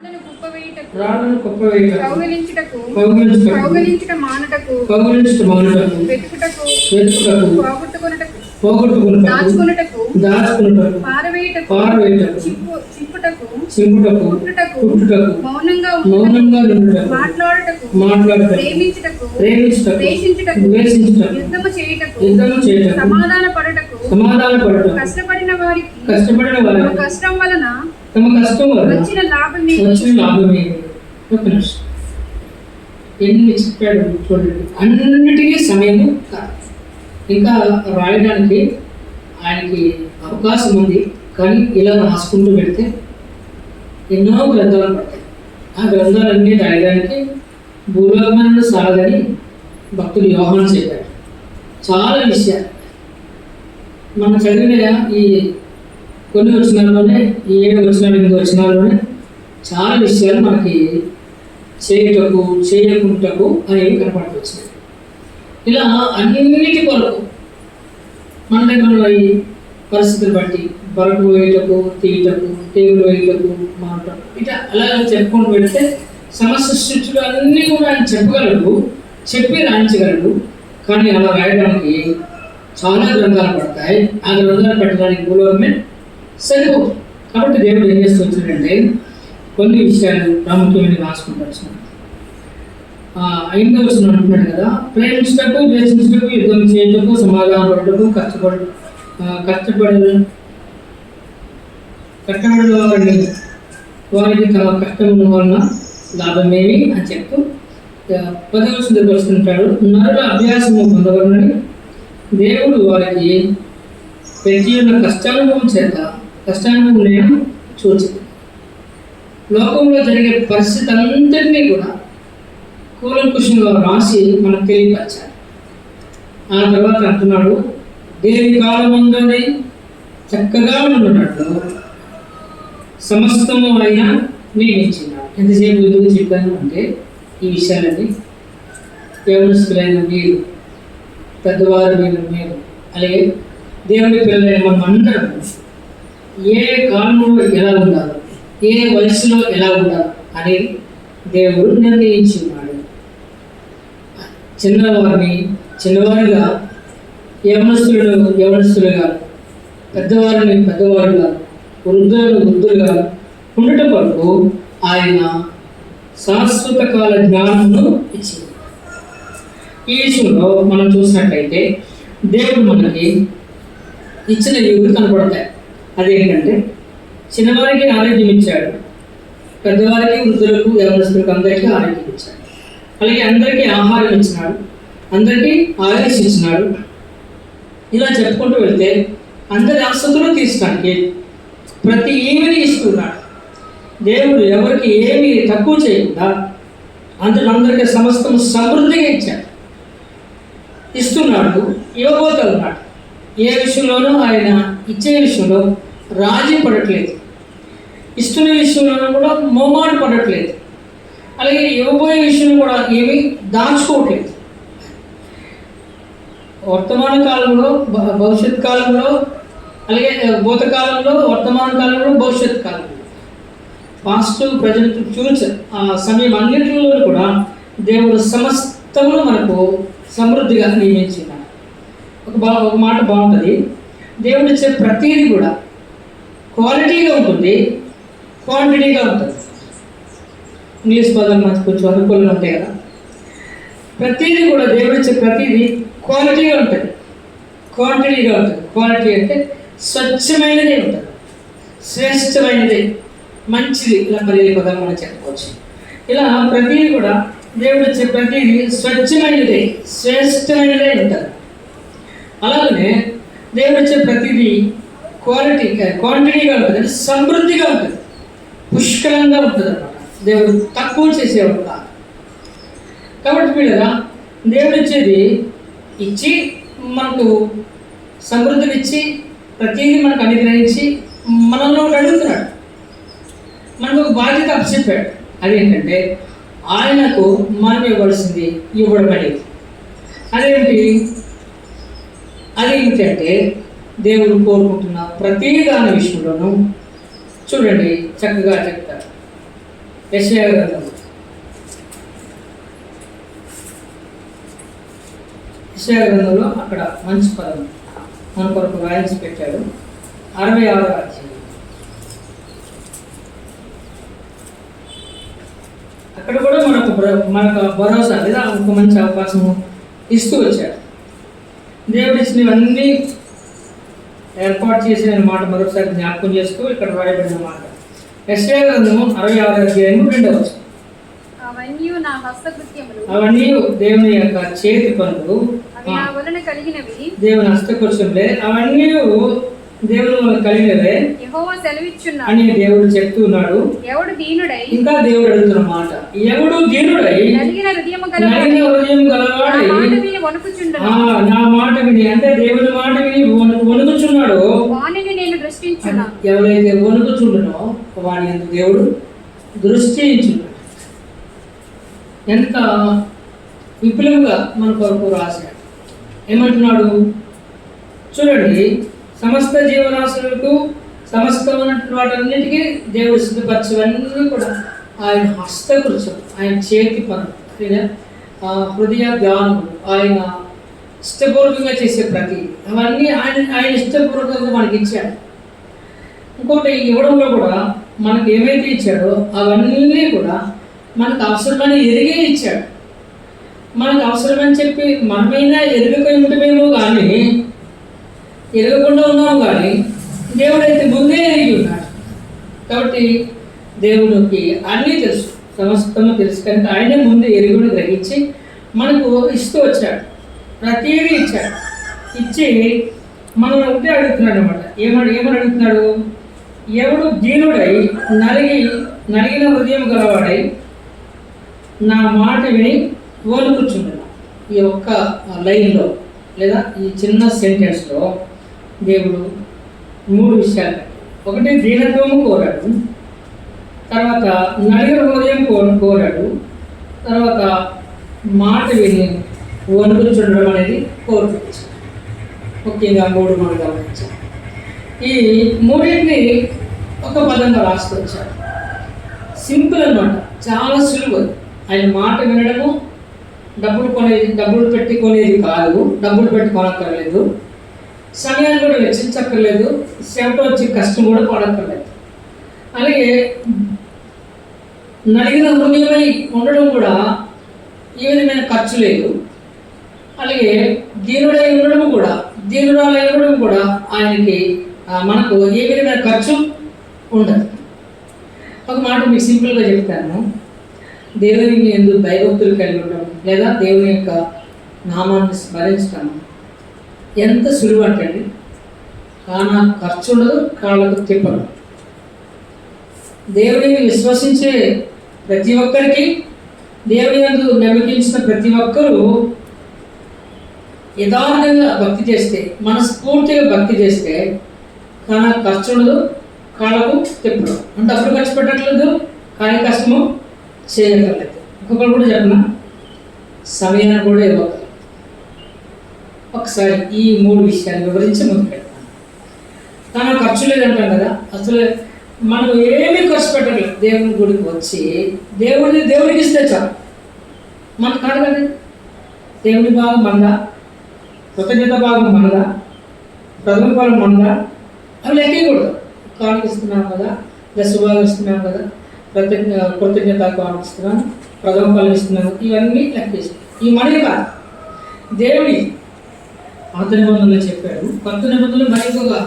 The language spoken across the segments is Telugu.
రాళ్ళను కుప్పవేయుటకు కౌగిలించుటకు మానుటకు వెతుకుటకు పోగొట్టుకొనుటకు దాచుకొనుటకు దాచుకొనుటకు పారవేయుటకు చింపుటకు కుట్టుటకు మౌనంగా నుండుటకు మాట్లాడుటకు ప్రేమించుటకు ద్వేషించుటకు యుద్ధము చేయుటకు సమాధాన పడుటకు కష్టపడిన వారికి తమ కష్టం వలన వచ్చిన లాభమే. ఎన్ని చెప్పాడు చూడండి. అన్నిటికీ సమయము కాదు. ఇంకా రాయడానికి ఆయనకి అవకాశం ఉంది, కానీ ఇలా రాసుకుంటూ పెడితే ఎన్నో గ్రంథాలు పడతాయి. ఆ గ్రంథాలన్నీ రాయడానికి భూలోకమైన సాగని భక్తులు యోహాను చెప్పాడు. చాలా విషయాలు మనం చదివిన ఈ కొన్ని వచనాల్లోనే, ఈ 7 వచనాలు 8 వచనాల్లోనే చాలా విషయాలు మనకి చేయుటకు చేయకుంటకు అనేవి కనపడుతూ ఇలా అన్నింటి కొరకు మన దగ్గర ఈ పరిస్థితులు బట్టి బరకు వేయటకు తీయటకు తీగులు వేయటకు మాటకు ఇట్లా అలా చెప్పుకుంటూ పెడితే సమస్య సృష్టిలో అన్నీ కూడా ఆయన చెప్పగలడు, చెప్పి రాయించగలడు. కానీ అలా రాయడానికి చాలా గ్రంథాలు పడతాయి. ఆ గ్రంథాలు పెట్టడానికి భూలోకమే సరిపోదు. కాబట్టి దేవుడు ఏం చేస్తూ వచ్చిందంటే కొన్ని విషయాలు ప్రాముఖ్యమైన రాసుకుంటారు. 5వ వచనం అంటున్నాడు కదా, ప్రేమించుటకు ద్వేషించుటకు యుద్ధం చేయటకు సమాధాన పడటకు కష్టపడిన వారికి తమ కష్టముల వలన లాభమేమి అని చెప్తూ 10వ వచనం వస్తుంటాడు. నరుల అభ్యాసము పొందవలనని దేవుడు వారికి ప్రతి ఒక్క కష్టానుభవం నేను చూచి లోకంలో జరిగే పరిస్థితి అంతటినీ కూడా కూలంకుషంగా రాసి మనకు తెలియపరిచారు. ఆ తర్వాత అంటున్నాడు, దేని కాలముందని చక్కగా ఉన్నట్లు సమస్తము అయినా నియమించినాడు. ఎంతసేపు ఎందుకు చెప్పాను అంటే ఈ విషయాలన్నీ యవనస్తులైన మీరు, పెద్దవారు మీరు, అలాగే దేవుని పిల్లలైన మనం అందరం ఏ కాలంలో ఎలా ఉండాలి, ఏ వయసులో ఎలా ఉండాలి అనేది దేవుడు నిర్ణయించున్నాడు. చిన్నవారిగా యవనస్తులుగా పెద్దవారుగా వృద్ధులుగా ఉండటం కొరకు ఆయన శాశ్వత కాల జ్ఞానమును ఇచ్చింది. ఈ విషయంలో మనం చూసినట్లయితే దేవుడు మనకి ఇచ్చిన ఈవులు కనపడతాయి. అదేంటంటే చిన్నవారికి ఆరోగ్యం ఇచ్చాడు, పెద్దవారికి వృద్ధులకు యవనస్తులకు అందరికీ ఆరోగ్యం ఇచ్చాడు. అలాగే అందరికీ ఆహారం ఇచ్చినాడు, అందరికీ ఆయుష్ ఇచ్చినాడు. ఇలా చెప్పుకుంటూ వెళ్తే అందరి అవసరతలు తీర్చడానికి ప్రతి ఏమిని ఇస్తున్నాడు. దేవుడు ఎవరికి ఏమి తక్కువ చేయకుండా అందరికీ సమస్తం సమృద్ధిగా ఇచ్చాడు, ఇస్తున్నాడు, ఇవ్వబోతున్నాడు. ఏ విషయంలోనూ ఆయన ఇచ్చే విషయంలో రాజీ పడట్లేదు, ఇస్తున్న విషయంలోనూ కూడా మోమాట పడట్లేదు, అలాగే ఇవ్వబోయే విషయంలో కూడా ఏమీ దాచుకోవట్లేదు. వర్తమాన కాలంలో, భవిష్యత్ కాలంలో, అలాగే భూతకాలంలో, వర్తమాన కాలంలో, భవిష్యత్ కాలంలో, పాస్ట్, ప్రజెంట్, ఫ్యూచర్ ఆ సమయం అన్నింటిలో కూడా దేవుడు సమస్తమును మనకు సమృద్ధిగా నియమించినాడు. ఒక మాట బాగుంటుంది, దేవుడు ఇచ్చే ప్రతిదీ కూడా క్వాలిటీగా ఉంటుంది, క్వాంటిటీగా ఉంటుంది. ఇంగ్లీష్ పదాలు మనకు కొంచెం అనుకూలంగా ఉంటాయి కదా. ప్రతిదీ కూడా దేవుడు ఇచ్చే ప్రతిదీ క్వాలిటీగా ఉంటుంది, క్వాంటిటీగా ఉంటుంది. క్వాలిటీ అంటే స్వచ్ఛమైనదే ఉంటుంది, శ్రేష్టమైనదే, మంచిది. ఇలా మరి పదాలు మనం చెప్పుకోవచ్చు. ఇలా ప్రతిదీ కూడా దేవుడు ఇచ్చే ప్రతిదీ స్వచ్ఛమైనదే, శ్రేష్టమైనదే ఉంటుంది. అలాగనే దేవుడు ఇచ్చే ప్రతిదీ క్వాంటిటీగా ఉంటుంది, అంటే సమృద్ధిగా ఉంటుంది, పుష్కలంగా ఉంటుంది అన్నమాట. దేవుడు తక్కువ చేసేవాడు కాదు. కాబట్టి వీళ్ళరా దేవుడు ఇచ్చేది ఇచ్చి మనకు సమృద్ధినిచ్చి ప్రతిదీ మనకు అనుగ్రహించి మనల్ని అడుగుతున్నాడు. మనకు ఒక బాధ్యత అప్పచెప్పాడు. అదేంటంటే ఆయనకు మనం ఇవ్వాల్సింది ఇవ్వడం అనేది. అదేంటంటే దేవుడు కోరుకుంటున్న ప్రతి దాని విషయంలోనూ చూడండి చక్కగా చెప్తారు. యెషయా గ్రంథం. యెషయా గ్రంథంలో అక్కడ మంచి పదం మన కొరకు రాయించి పెట్టాడు. 66వ అధ్యాయం. అక్కడ కూడా మనకు భరోసా లేదా ఒక మంచి అవకాశము ఇస్తూ వచ్చాడు. దేవుడు ఇచ్చినవన్నీ ఏర్పాటు చేసిన మాట మరొకసారి జ్ఞాపకం చేస్తూ ఇక్కడ రాయబడిన మాట. యెషయా గ్రంథము 66వ అధ్యాయము 2వ వచనం. అవన్నీ దేవుని యొక్క చేతి పనులు, దేవుని హస్తకృత్యములే, అవన్నీ దేవుని వల్ల కలిగినవే అని దేవుడు చెప్తున్నాడు. ఇంకా దేవుడు అడుగుతున్న మాట, ఎవడు దీనుడై నలిగిన హృదయం గలవాడై నా మాట విని, అంటే దేవుని మాట విని వణుకుచున్నాడు, ఎవరైతే వణుకుచుండునో వాడి యందు దేవుడు దృష్టించున్నాడు. ఎంత విపులంగా మన కొరకు రాశాడు. ఏమంటున్నాడు చూడండి, సమస్త జీవరాశులకు సమస్తమైనటువంటి వాటన్నిటికీ దేవుడు సిద్ధపరచవన్నీ కూడా ఆయన హస్తకృత్యం, ఆయన చేతి పనులు, హృదయ ధ్యానములు, ఆయన ఇష్టపూర్వకంగా చేసే ప్రతి అవన్నీ ఆయన ఇష్టపూర్వకంగా మనకి ఇచ్చాడు. ఇంకోటి ఇవ్వడంలో కూడా మనకు ఏమైతే ఇచ్చాడో అవన్నీ కూడా మనకు అవసరమని ఎరిగే ఇచ్చాడు. మనకు అవసరమని చెప్పి మనమైనా ఎరుగక ఉంటమేమో కానీ ఎరగకుండా ఉన్నాము, కానీ దేవుడైతే ముందే ఎరిగి ఉన్నాడు. కాబట్టి దేవుడికి అన్నీ తెలుసు, సమస్తము తెలుసు కనుక ఆయనే ముందే ఎరుగుని గ్రహించి మనకు ఇస్తూ వచ్చాడు. ప్రతిదీ ఇచ్చాడు. ఇచ్చి మనం ఒకటే అడుగుతున్నాడు అనమాట. ఏమని అడుగుతున్నాడు? ఎవడు దీనుడై నలిగిన హృదయం గలవాడై నా మాట విని వణుకుచున్నాడు. ఈ ఒక్క లైన్లో లేదా ఈ చిన్న సెంటెన్స్లో దేవుడు 3 విషయాలు. ఒకటి దీనత్వము కోరాడు, తర్వాత నలిగిన హృదయం కోరాడు, తర్వాత మాట విని వణుకుచుండడం అనేది కోరుకోవచ్చు. ముఖ్యంగా 3 మనం గమనించాం. ఈ మూడింటిని ఒక పదంగా రాస్తూ వచ్చాడు. సింపుల్ అన్నమాట, చాలా సులువు. ఆయన మాట వినడము డబ్బులు పెట్టి కొనేది కాదు, డబ్బులు పెట్టి కొనక్కర్లేదు, సమయాన్ని కూడా వెచ్చించక్కర్లేదు, శ్రమ వచ్చి కష్టం కూడా పడక్కర్లేదు. అలాగే నలిగిన హృదయమై ఉండడం కూడా ఏ విధమైన ఖర్చు లేదు. అలాగే దీనుడై ఉండడం కూడా, దీనురాలై ఉండడం కూడా ఆయనకి మనకు ఏ విధమైన ఖర్చు ఉండదు. ఒక మాట మీకు సింపుల్గా చెప్తాను. దేవునికి ఎందుకు భయభక్తులు కలిగి ఉండడం లేదా దేవుని యొక్క నామాన్ని స్మరించడం ఎంత సులువు అంటే కానా ఖర్చు ఉండదు, కాళ్ళకు తిప్పడం. దేవుడిని విశ్వసించే ప్రతి ఒక్కరికి, దేవుని యందు నమ్మకించిన ప్రతి ఒక్కరూ యథార్థంగా భక్తి చేస్తే, మనస్ఫూర్తిగా భక్తి చేస్తే కానా ఖర్చు ఉండదు, కాళ్ళకు తిప్పడం. అంటే డబ్బులు ఖర్చు పెట్టట్లేదు, కానీ కష్టము చేయగలలేదు. ఇంకొకరు కూడా చెప్పిన సమయాన్ని కూడా ఇవ్వగలరు. ఒకసారి ఈ 3 విషయాలు వివరించి ముందు పెడతాను. కానీ ఖర్చు లేదంటాం కదా, అసలు మనం ఏమీ ఖర్చు పెట్టలేదు. దేవుని గుడికి వచ్చి దేవుడికి ఇస్తే చాలు. మనకు కాదు కదా, దేవుని భాగం మందా, కృతజ్ఞత భాగం మందా, ప్రథమ ఫలం మందా, అవి లెక్కకూడదు. కానుక ఇస్తున్నాం కదా, దశభాగం ఇస్తున్నాం కదా, కృతజ్ఞత కానుక ఇస్తున్నాం, ప్రథమ ఫలం ఇస్తున్నాం, ఇవన్నీ లెక్కేస్తాం. ఈ మనీ కాదు, దేవుడి పాత నిబంధనలు చెప్పాడు. కొత్త నిబంధనలు మరింతగా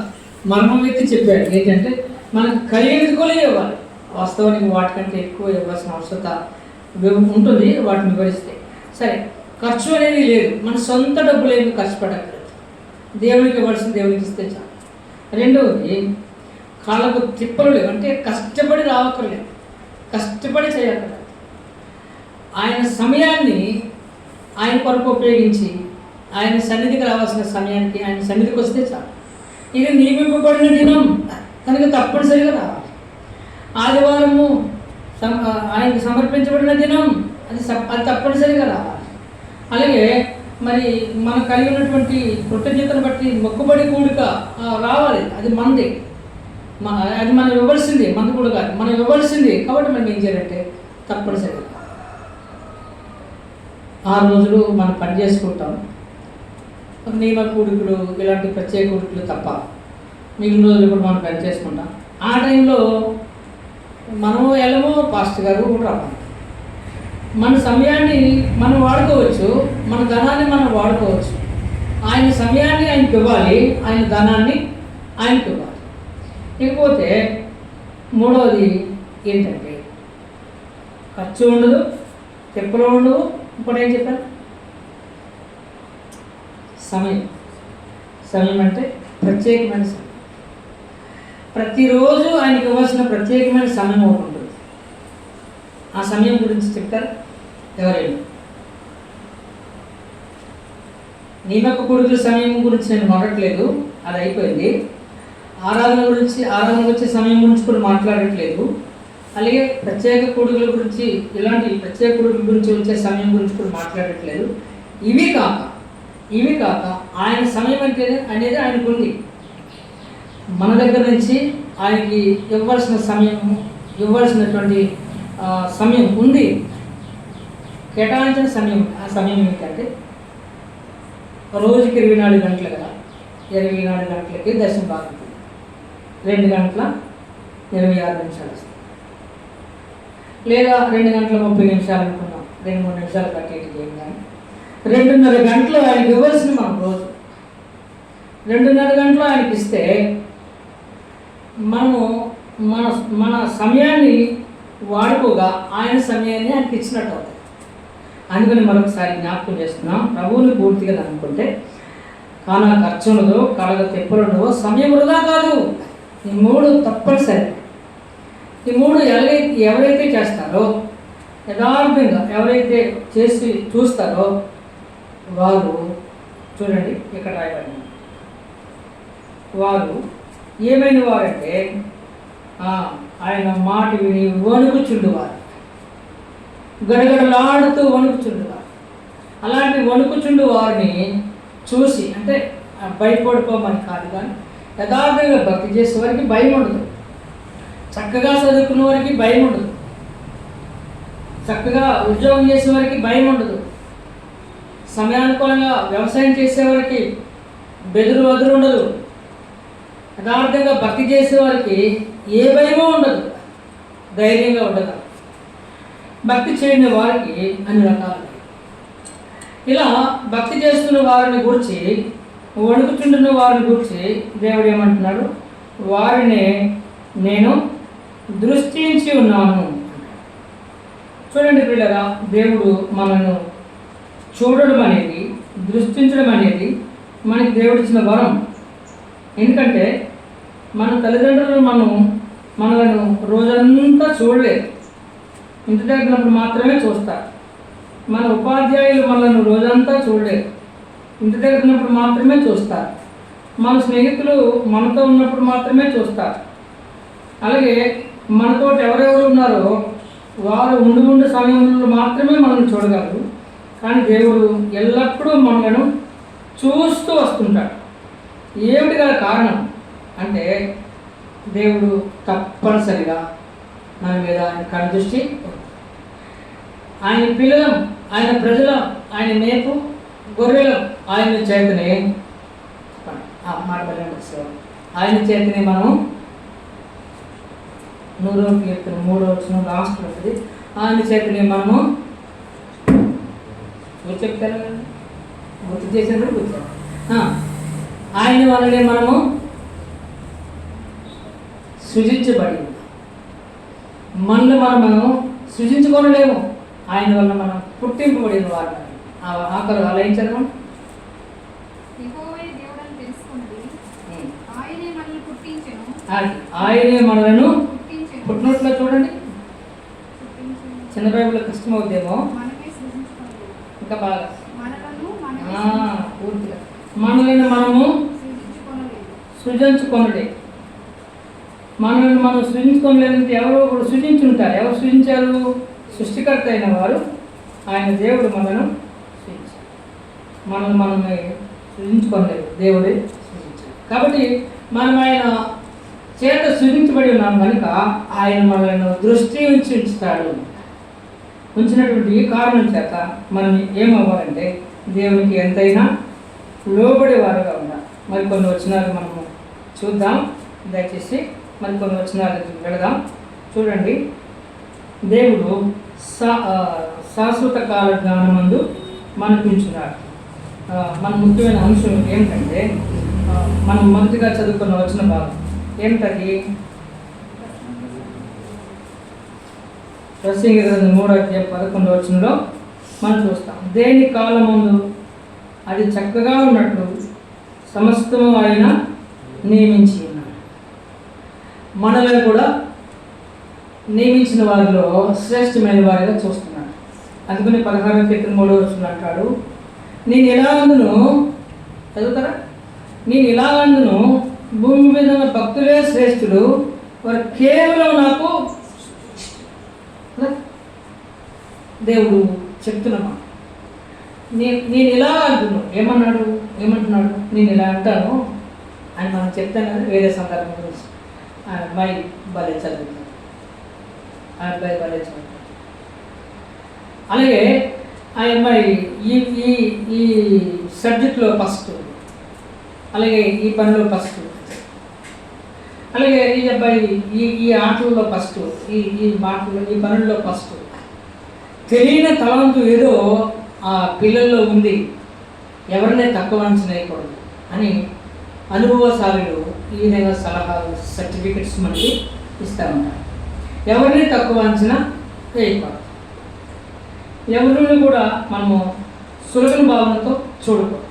మర్మం ఎత్తి చెప్పాడు. ఏంటంటే మనకు కలిగేది కూడా ఇవ్వాలి. వాస్తవానికి వాటికంటే ఎక్కువ ఇవ్వాల్సిన అవసరం ఉంటుంది వాటిని వివరిస్తే. సరే, ఖర్చు అనేది లేదు, మన సొంత డబ్బులు ఏమి ఖర్చు పెట్టలేదు. దేవునికి ఇవ్వాల్సిన దేవునికి ఇస్తే చాలు. రెండవది, కాళ్ళకు తిప్పలు లేవు, అంటే కష్టపడి రావక్కర్లేదు, కష్టపడి చేయక్కర్లేదు. ఆయన సమయాన్ని ఆయన కొరకు ఉపయోగించి ఆయన సన్నిధికి రావాల్సిన సమయానికి ఆయన సన్నిధికి వస్తే చాలు. ఇది నియమింపబడిన దినం కనుక తప్పనిసరిగా రావాలి. ఆదివారము ఆయనకు సమర్పించబడిన దినం, అది తప్పనిసరిగా రావాలి. అలాగే మరి మనం కలిగి ఉన్నటువంటి కృతజ్ఞతను బట్టి మొక్కుబడి కూడిక రావాలి, అది మంది. అది మనం ఇవ్వాల్సింది, మనకు కూడా కాదు, మనం ఇవ్వాల్సింది. కాబట్టి మనం ఏం చేయాలంటే తప్పనిసరిగా 6 రోజులు మనం పని చేసుకుంటాం. నియమ కూడికలు ఇలాంటి ప్రత్యేక కూడికలు తప్ప మిగిలిన రోజులు కూడా మనం పని చేసుకుంటాం. ఆ టైంలో మనము వెళ్ళము, పాస్టర్ గారు కూడా రావాలి. మన సమయాన్ని మనం వాడుకోవచ్చు, మన ధనాన్ని మనం వాడుకోవచ్చు. ఆయన సమయాన్ని ఆయనకి ఇవ్వాలి, ఆయన ధనాన్ని ఆయనకి ఇవ్వాలి. ఇకపోతే మూడవది ఏంటంటే ఖర్చు ఉండదు, తెప్పులు ఉండవు. ఇప్పుడు ఏం చెప్పారు? సమయం. సమయం అంటే ప్రత్యేకమైన సమయం. ప్రతిరోజు ఆయనకి ఇవ్వాల్సిన ప్రత్యేకమైన సమయం ఒకటి ఉంటుంది. ఆ సమయం గురించి చెప్తారు ఎవరైనా? నియమక కూడికల సమయం గురించి నేను మాట్లాడట్లేదు, అది అయిపోయింది. ఆరాధనకు వచ్చే సమయం గురించి కూడా మాట్లాడట్లేదు. అలాగే ప్రత్యేక కూడికల గురించి, ఇలాంటి ప్రత్యేక కూడికల గురించి వచ్చే సమయం గురించి కూడా మాట్లాడట్లేదు. ఇవి కాక ఆయన సమయం అనేది ఆయనకు ఉంది. మన దగ్గర నుంచి ఆయనకి ఇవ్వాల్సినటువంటి సమయం ఉంది, కేటాయించిన సమయం. ఆ సమయం ఏంటంటే రోజుకి 24 గంటలు కదా, 24 గంటలకి దర్శనం భాగం 2 గంటల 26 నిమిషాలు వస్తుంది, లేదా 2 గంటల 30 నిమిషాలు అనుకున్నాం, 2-3 నిమిషాలు కట్టేటి చేయం. కానీ 2.5 గంటలు ఆయనకి ఇవ్వాల్సింది మనం రోజు. 2.5 గంటలు ఆయనకి ఇస్తే మనము మన సమయాన్ని వాడుకోగా ఆయన సమయాన్ని ఆయనకి ఇచ్చినట్టు అవుతుంది. అందుకని మరొకసారి జ్ఞాపకం చేస్తున్నాం, ప్రభువుని పూర్తిగా అనుకుంటే కానా ఖర్చు ఉండదు, కళగ తెప్పులు ఉండవు, సమయం వృధా కాదు. ఈ 3 తప్పనిసరి. ఈ 3 ఎవరైతే చేస్తారో, యథార్థంగా ఎవరైతే చేసి చూస్తారో వారు, చూడండి ఇక్కడ రాయబడింది, వారు ఏమైన వారంటే ఆయన మాట విని వణుకుచుండువారు, గడగడలాడుతూ వణుకుచుండువారు. అలాంటి వణుకుచుండు వారిని చూసి, అంటే భయపడిపోమని కాదు, కానీ యథార్థంగా భక్తి చేసే వారికి భయం ఉండదు, చక్కగా చదువుకున్న వారికి భయం ఉండదు, చక్కగా ఉద్యోగం చేసే వారికి భయం ఉండదు, సమయానుకూలంగా వ్యవసాయం చేసేవారికి బెదురు వదురు ఉండదు, యథార్థంగా భక్తి చేసేవారికి ఏ భయమో ఉండదు, ధైర్యంగా ఉండదు. భక్తి చేయని వారికి అన్ని రకాలు. ఇలా భక్తి చేస్తున్న వారిని గురించి, వణుకుచుంటున్న వారిని గురించి దేవుడు ఏమంటున్నాడు? వారిని నేను దృష్టించి ఉన్నాను. చూడండి పిల్లరా, దేవుడు మనను చూడడం అనేది, దృష్టించడం అనేది మనకి దేవుడు ఇచ్చిన వరం. ఎందుకంటే మన తల్లిదండ్రులు మనలను రోజంతా చూడలేదు, ఇంటి దగ్గర మాత్రమే చూస్తారు. మన ఉపాధ్యాయులు మనల్ని రోజంతా చూడలేదు, ఇంటి దగ్గర ఉన్నప్పుడు మాత్రమే చూస్తారు. మన స్నేహితులు మనతో ఉన్నప్పుడు మాత్రమే చూస్తారు. అలాగే మనతో ఎవరెవరు ఉన్నారో వారు ఉండు సమయంలో మాత్రమే మనల్ని చూడగలరు. కానీ దేవుడు ఎల్లప్పుడూ మనలను చూస్తూ వస్తుంటాడు. ఏమిటి గల కారణం అంటే దేవుడు తప్పనిసరిగా మన మీద ఆయన కనుదృష్టి, ఆయన పిల్లలం, ఆయన ప్రజలం, ఆయన మేపు గొర్రెలం, ఆయన చేతనే ఆయన చేతనే మనం 100వ కీర్తన 3వ వచనం లాస్ట్ ఉంటుంది. ఆయన చేతనే మనము చెప్తారు, గుర్తు చేసేది కూర్చోండి. ఆయన వల్లనే మనము సృజించబడి, మనల్ని మనము సృజించుకోలేము, ఆయన వల్ల మనం పుట్టింపబడిన వారు. ఆకలి అలా ఏం చదవం? ఆయనే మనలను పుట్టినట్లు చూడండి. చిన్న బైబిల్లో కష్టం అవుతుందేమో, ఇంకా బాగా పూర్తిగా మనల్ని మనము సృజించుకొనలే. మనల్ని మనం సృజించుకోలేదంటే ఎవరో ఒకరు సృజించుంటారు. ఎవరు సృజించారు? సృష్టికర్త అయిన వారు, ఆయన దేవుడు మనను సృజించారు. మనల్ని సృజించుకోలేదు, దేవుడే సృజించారు. కాబట్టి మనం ఆయన చేత సృజించబడి ఉన్నాం కనుక ఆయన మనల్ని దృష్టి ఉంచుతాడు. ఉంచినటువంటి ఈ కారణం చేత మనం ఏమవ్వాలంటే దేవునికి ఎంతైనా లోబడి వారుగా ఉండాలి. మరికొన్ని వచనాలు మనము చూద్దాం. దయచేసి మరికొన్ని వచనాలకు వెళదాం. చూడండి, దేవుడు శాశ్వత కాల జ్ఞానమందు మనకుంచున్నాడు. మన ముఖ్యమైన అంశం ఏమిటంటే మనం మొదటిగా చదువుకున్న వచన భాగం ఏమిటది? ప్రసంగి గ్రంథం 3:11 వచనంలో మనం చూస్తాం, దేని కాలమందు అది చక్కగా ఉన్నట్లు సమస్తము ఆయన నియమించి ఉన్నాడు. మనల్ని కూడా నియమించిన వారిలో శ్రేష్టమైన వారిగా చూస్తున్నాడు. అందుకని 16:3 వచనం అంటాడు, నేను ఎలా అందును, చదువుతారా, నేను ఇలా అందును, భూమి మీద ఉన్న భక్తులే శ్రేష్ఠులు, వారు కేవలం నాకు దేవుడు చెప్తున్నామా. నేను ఇలా అంటున్నాను, ఏమంటున్నాడు, నేను ఇలా అంటాను అని మనం చెప్తాను కదా. వేరే సందర్భం గురించి ఆ అబ్బాయి భలే చదువుతాడు, ఆ అబ్బాయి భలే చదువుతాడు. అలాగే ఆ అమ్మాయి ఈ సబ్జెక్ట్లో ఫస్ట్, అలాగే ఈ పనిలో ఫస్ట్, అలాగే ఈ అబ్బాయి ఈ ఆటల్లో ఫస్ట్, ఈ మాటల్లో ఈ పనుల్లో ఫస్ట్. తెలియని తలంతు ఏదో ఆ పిల్లల్లో ఉంది, ఎవరినే తక్కువ అంచనా వేయకూడదు అని అనుభవశాలులు ఈ విధంగా సలహాలు, సర్టిఫికెట్స్ మనకి ఇస్తూ ఉంటారు. ఎవరిని తక్కువ అంచనా వేయకూడదు, ఎవరిని కూడా మనము సులభన భావనతో చూడకూడదు.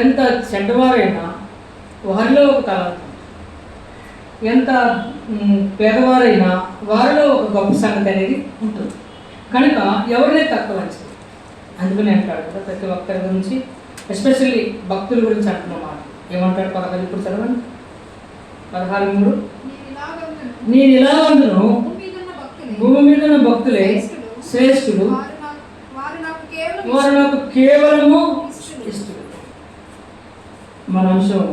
ఎంత చెడ్డవారైనా వారిలో ఒక తలంతు, ఎంత పేదవారైనా వారిలో ఒక గొప్ప సంగతి అనేది ఉంటుంది కనుక ఎవరినే తక్కువ అంచనా. అందుకని అంటాడు కదా ప్రతి ఒక్కరి గురించి, ఎస్పెషల్లీ భక్తుల గురించి అంటున్నమాట. ఏమంటాడు 16 ఇప్పుడు చదవండి, 16:3, నేను ఇలా అందును, భూమి మీద ఉన్న భక్తులే శ్రేష్ఠులు, వారు నాకు కేవలము ఇష్టం. మన అంశం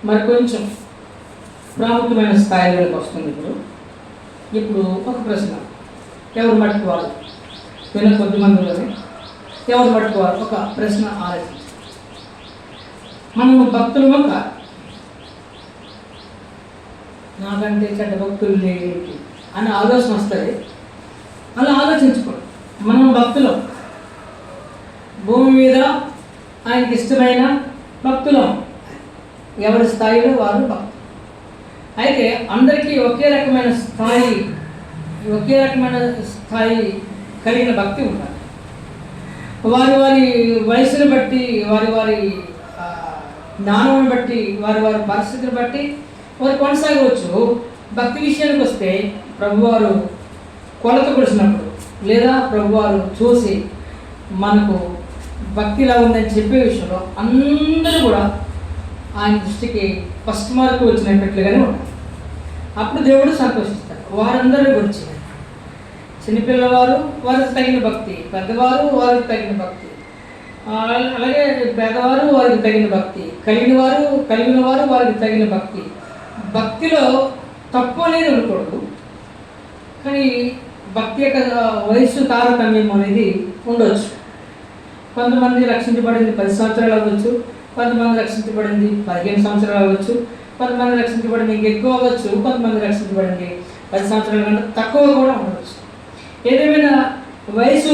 మరి కొంచెం ప్రాముఖ్యమైన స్థాయిలోకి వస్తుంది. ఇప్పుడు ఒక ప్రశ్న, ఎవరు మట్టుకోవాలి? విన కొద్ది మందిలోనే ఎవరు మట్టుకోవాలి? ఒక ప్రశ్న ఆలోచించి, మనము భక్తులమో కాదు, నాకంటే చెడ్డ భక్తులు లేటి అని ఆలోచన వస్తుంది. అలా ఆలోచించుకోండి. మనం భక్తులం, భూమి మీద ఆయనకి ఇష్టమైన భక్తులం, ఎవరి స్థాయిలో వారు భక్తులు. అయితే అందరికీ ఒకే రకమైన స్థాయి కలిగిన భక్తి ఉండాలి. వారి వారి వయసును బట్టి, వారి వారి జ్ఞానం బట్టి, వారి వారి పరిస్థితిని బట్టి వారు కొనసాగవచ్చు. భక్తి విషయానికి వస్తే ప్రభువారు కొలత కొలిసినప్పుడు, లేదా ప్రభువారు చూసి మనకు భక్తి ఇలా ఉందని చెప్పే విషయంలో అందరూ కూడా ఆయన దృష్టికి ఫస్ట్ మార్కు వచ్చినట్లుగానే ఉంటారు. అప్పుడు దేవుడు సంతోషిస్తాడు. వారందరూ గురించి చిన్నపిల్లవారు వారికి తగిన భక్తి, పెద్దవారు వారికి తగిన భక్తి, అలాగే పేదవారు వారికి తగిన భక్తి, కలిగిన వారు వారికి తగిన భక్తి. భక్తిలో తప్పు అనేది ఉండకూడదు, కానీ భక్తి యొక్క వయస్సు తారతమ్యం అనేది ఉండవచ్చు. కొంతమంది రక్షించబడింది 10 సంవత్సరాలు అవ్వచ్చు, కొంతమంది రక్షించబడింది 15 సంవత్సరాలు అవ్వచ్చు, కొంతమంది రక్షించబడింది ఇంకెక్కువ అవ్వచ్చు, కొంతమంది రక్షించబడింది 10 సంవత్సరాల కంటే తక్కువ కూడా ఉండవచ్చు. ఏదేమైనా వయసు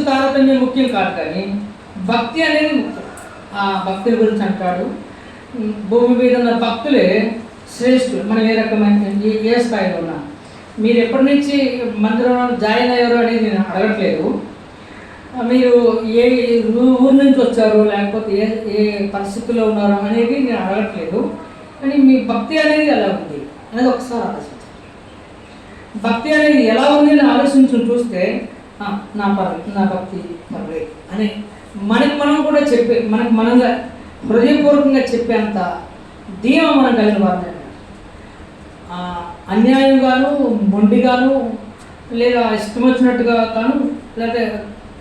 తారతమ్యం ముఖ్యం కాదు, కానీ భక్తి అనేది ముఖ్యం. ఆ భక్తుల గురించి అంటాడు, భూమి మీద ఉన్న భక్తులే శ్రేష్ఠులు. మనం ఏ రకమైన ఏ స్థాయిలో ఉన్నా, మీరు ఎప్పటి నుంచి మందిరంలో జాయిన్ అయ్యారు అనేది నేను అడగట్లేదు. మీరు ఏ ఊరు నుంచి వచ్చారు, లేకపోతే ఏ పరిస్థితుల్లో ఉన్నారు అనేది నేను అడగట్లేదు. కానీ మీ భక్తి అనేది ఎలా ఉంది అనేది ఒకసారి ఆలోచించాలి. భక్తి అనేది ఎలా ఉంది అని ఆలోచించి చూస్తే నా భక్తి పర్లేదు అని మనం కూడా మనంగా హృదయపూర్వకంగా చెప్పేంత ధీమా మనం కలిగిన వారిని. అన్యాయంగాను, మొండిగాను, లేదా ఇష్టం వచ్చినట్టుగా కాను, లేదా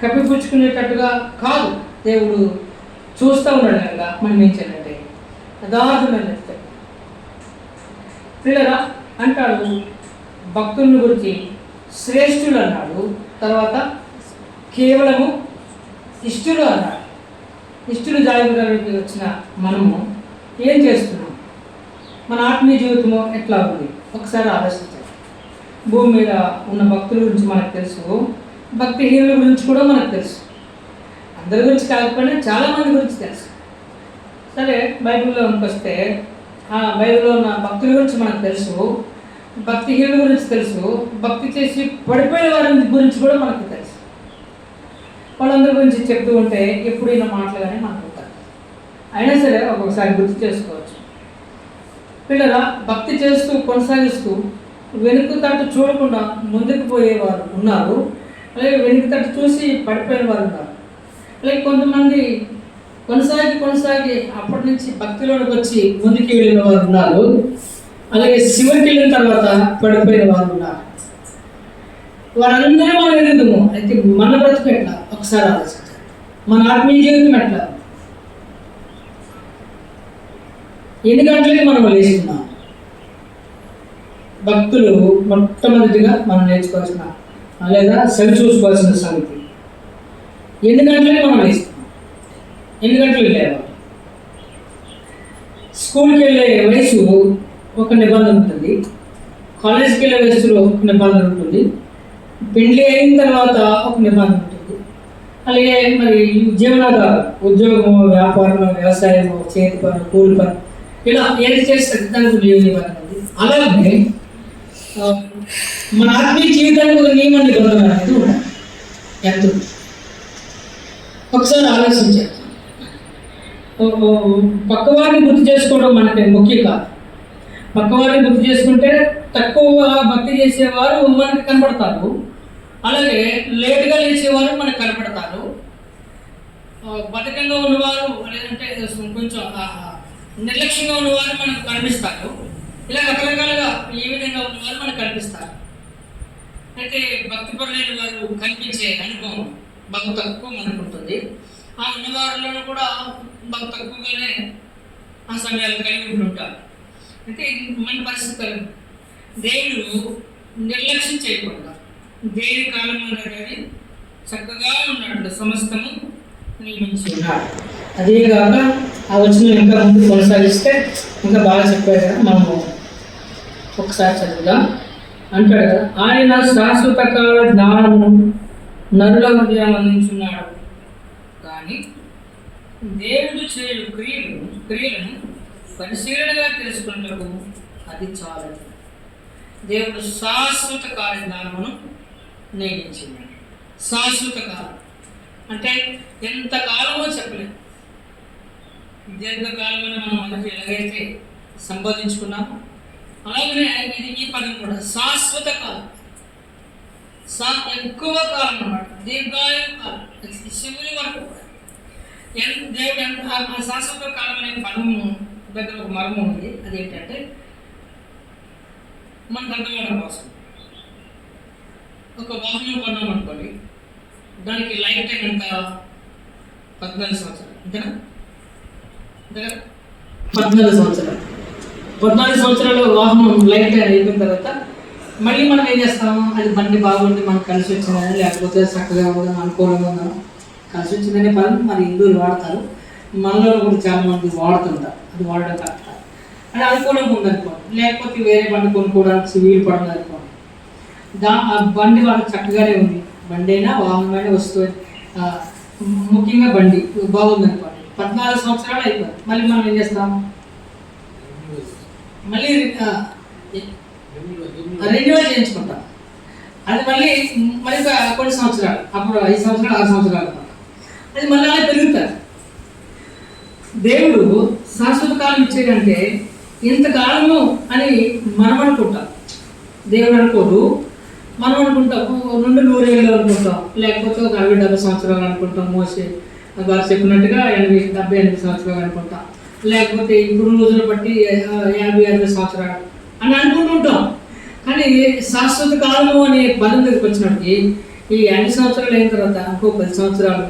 కప్పిపుచ్చుకునేటట్టుగా కాదు. దేవుడు చూస్తూ ఉన్నాడు కనుక మనం ఏం చేయాలంటే యథార్థమైన పిల్లరా అంటాడు భక్తుల గురించి శ్రేష్ఠులు అన్నాడు, తర్వాత కేవలము ఇష్టులు అన్నాడు. ఇష్టులు జాగ్రత్తకి వచ్చిన మనము ఏం చేస్తున్నాం? మన ఆత్మీయ జీవితము ఎట్లా ఉంది ఒకసారి ఆలోచించాలి. భూమి మీద ఉన్న భక్తుల గురించి మనకు తెలుసు, భక్తిహీనుల గురించి కూడా మనకు తెలుసు. అందరి గురించి కాకపోయినా చాలామంది గురించి తెలుసు. సరే, బైబిల్లోకి వస్తే ఆ బైబిల్లో ఉన్న భక్తుల గురించి మనకు తెలుసు, భక్తిహీనుల గురించి తెలుసు, భక్తి చేసి పడిపోయిన వారి గురించి కూడా మనకు తెలుసు. వాళ్ళందరి గురించి చెప్తూ ఉంటే ఎప్పుడు ఈయన మాటలు కానీ మనకు ఉంటారు. అయినా సరే ఒక్కొక్కసారి గుర్తు చేసుకోవచ్చు. పిల్లల భక్తి చేస్తూ కొనసాగిస్తూ వెనుక తట్టు చూడకుండా ముందుకు పోయేవారు ఉన్నారు, అలాగే వెనుక తట్టు చూసి పడిపోయిన వారు ఉన్నారు. అలాగే కొంతమంది కొనసాగి అప్పటి నుంచి భక్తిలోకి వచ్చి ముందుకు వెళ్ళిన వారు ఉన్నారు, అలాగే చివరికి వెళ్ళిన తర్వాత పడిపోయిన వారు ఉన్నారు. వారందరూ మనం ఎదుగుతాము. అయితే మన బ్రతుకు ఎట్లా ఒకసారి ఆలోచించాలి. మన ఆత్మీయ జీవితం ఎట్లా? ఎన్ని గంటలకి మనం లేస్తున్నాం? భక్తులు మొట్టమొదటిగా మనం నేర్చుకోవాల్సిన లేదా సరి చూసుకోవాల్సిన సంగతి, ఎన్ని గంటలకి మనం లేస్తున్నాం? ఎన్ని గంటలకు లేవాలి? స్కూల్కి వెళ్ళే వయసు ఒక నిబంధన ఉంటుంది, కాలేజీకి వెళ్ళే వయసులో ఒక నిబంధన ఉంటుంది, పెళ్లి అయిన తర్వాత ఒక నిబంధన ఉంటుంది. అలాగే మరి జీవనాధారం, ఉద్యోగము, వ్యాపారము, వ్యవసాయము, చేతి పని, కూలి పని, ఇలా ఏది చేస్తే దానికి నియమం ఉంది. అలాగే మన ఆత్మీయ జీవితానికి ఒక నియమ నిబంధన అనేది ఉండాలి. ఎంత ఒకసారి ఆలోచించారు. పక్కవారిని గుర్తు చేసుకోవడం మనకి ముఖ్యం కాదు. పక్కవారిని గుర్తు చేసుకుంటే తక్కువ భక్తి చేసేవారు మనకి కనపడతారు, అలాగే లేటుగా లేచేవారు మనకు కనపడతారు, బతకంగా ఉన్నవారు లేదంటే కొంచెం నిర్లక్ష్యంగా ఉన్నవారు మనకు కనిపిస్తారు. ఇలా రకరకాలుగా ఏ విధంగా ఉన్నవారు మనకు కనిపిస్తారు. అయితే భక్తిపరులైన వారు కనిపించే అనుభవం బహు తక్కువ మనకు ఉంటుంది. ఆ ఉన్నవారిలో కూడా బహు తక్కువగానే ఆ సమయాలు కలిగి ఉంటుంటారు. అయితే మన పరిస్థితులు దేవుడు నిర్లక్ష్యం చేయకుండా దేని కాలం అనేది చక్కగా ఉన్నట్టు సమస్తము నియమించి ఉన్నాడు. అదేగాక ఆ వచ్చిన ఇంకా ముందు కొనసాగిస్తే ఇంకా బాగా చెప్పారు కదా, మనము ఒకసారి చదువుదాం. అంటాడు కదా, ఆయన శాశ్వత కాల జ్ఞానము నరుల హృదయం అందించున్నాడు, కానీ దేవుడు చేయు క్రియలను పరిశీలనగా తెలుసుకున్నప్పుడు అది చాలదు. దేవుడు శాశ్వత కాల జ్ఞానమును నియమించింది. శాశ్వత కాలం అంటే ఎంతకాలమో చెప్పలేదు. దీర్ఘకాలంలో మనం మనకి ఎలాగైతే సంబోధించుకున్నామో అలాగనే ఇది ఈ పదం కూడా శాశ్వత కాలం, ఎక్కువ కాలం అన్నమాట, దీర్ఘాయు కాలం, శివుని వరకు కూడా దేవుడు ఆ శాశ్వత కాలం అనే పదము దగ్గర ఒక మర్మం ఉంది. అదేంటంటే మనకు అర్థమవడం కోసం ఒక వాహనం కొన్నాం అనుకోండి, దానికి లైఫ్ టైం ఎంత? 14 సంవత్సరాలు, అంతేనా? 14 సంవత్సరాలు. 14 సంవత్సరాలు వాహనం లైఫ్ టైం అయిపోయిన తర్వాత మళ్ళీ మనం ఏం చేస్తాము? అది బండి బాగుండి మనకు కలిసి వచ్చిందని, లేకపోతే చక్కగా ఉందని, అనుకూలంగా ఉందని. కలిసి వచ్చిందనే పదం మరి హిందువులు వాడతారు, మనలో కూడా చాలా మంది వాడుతుంటారు. అది వాడడం కాదు, అది అనుకూలంగా ఉందనుకోండి, లేకపోతే వేరే బండి కొనుక్కోవడానికి వీలు పడుతుంది అనుకోండి. ఆ బండి వాళ్ళకి చక్కగానే ఉంది, బండి అయినా వాహనమైన వస్తువు, ముఖ్యంగా బండి బాగుంది అనుకోండి. 14 సంవత్సరాలు అయిపోయింది, మళ్ళీ మనం ఏం చేస్తాము? మళ్ళీ రెన్యువల్ చేయించుకుంటాం. అది మళ్ళీ కొన్ని సంవత్సరాలు, అప్పుడు 5 సంవత్సరాలు 6 సంవత్సరాలు అది మళ్ళీ అలా పెరుగుతారు. దేవుడు శాశ్వత కాలం ఇచ్చేదంటే ఇంతకాలము అని మనం అనుకుంటాం. దేవుడు అనుకోడు, మనం అనుకుంటాం 200 ఏళ్ళు అనుకుంటాం, లేకపోతే ఒక 60-70 సంవత్సరాలు అనుకుంటాం. మోసే గారు చెప్పినట్టుగా 80-78 సంవత్సరాలు అనుకుంటాం, లేకపోతే ఇప్పుడు రోజులు బట్టి 50-60 సంవత్సరాలు అని అనుకుంటుంటాం. కానీ శాశ్వత కాలము అనే పదం దగ్గరికి వచ్చినప్పటికీ ఈ 50 సంవత్సరాలు అయిన తర్వాత ఇంకో 10 సంవత్సరాలు,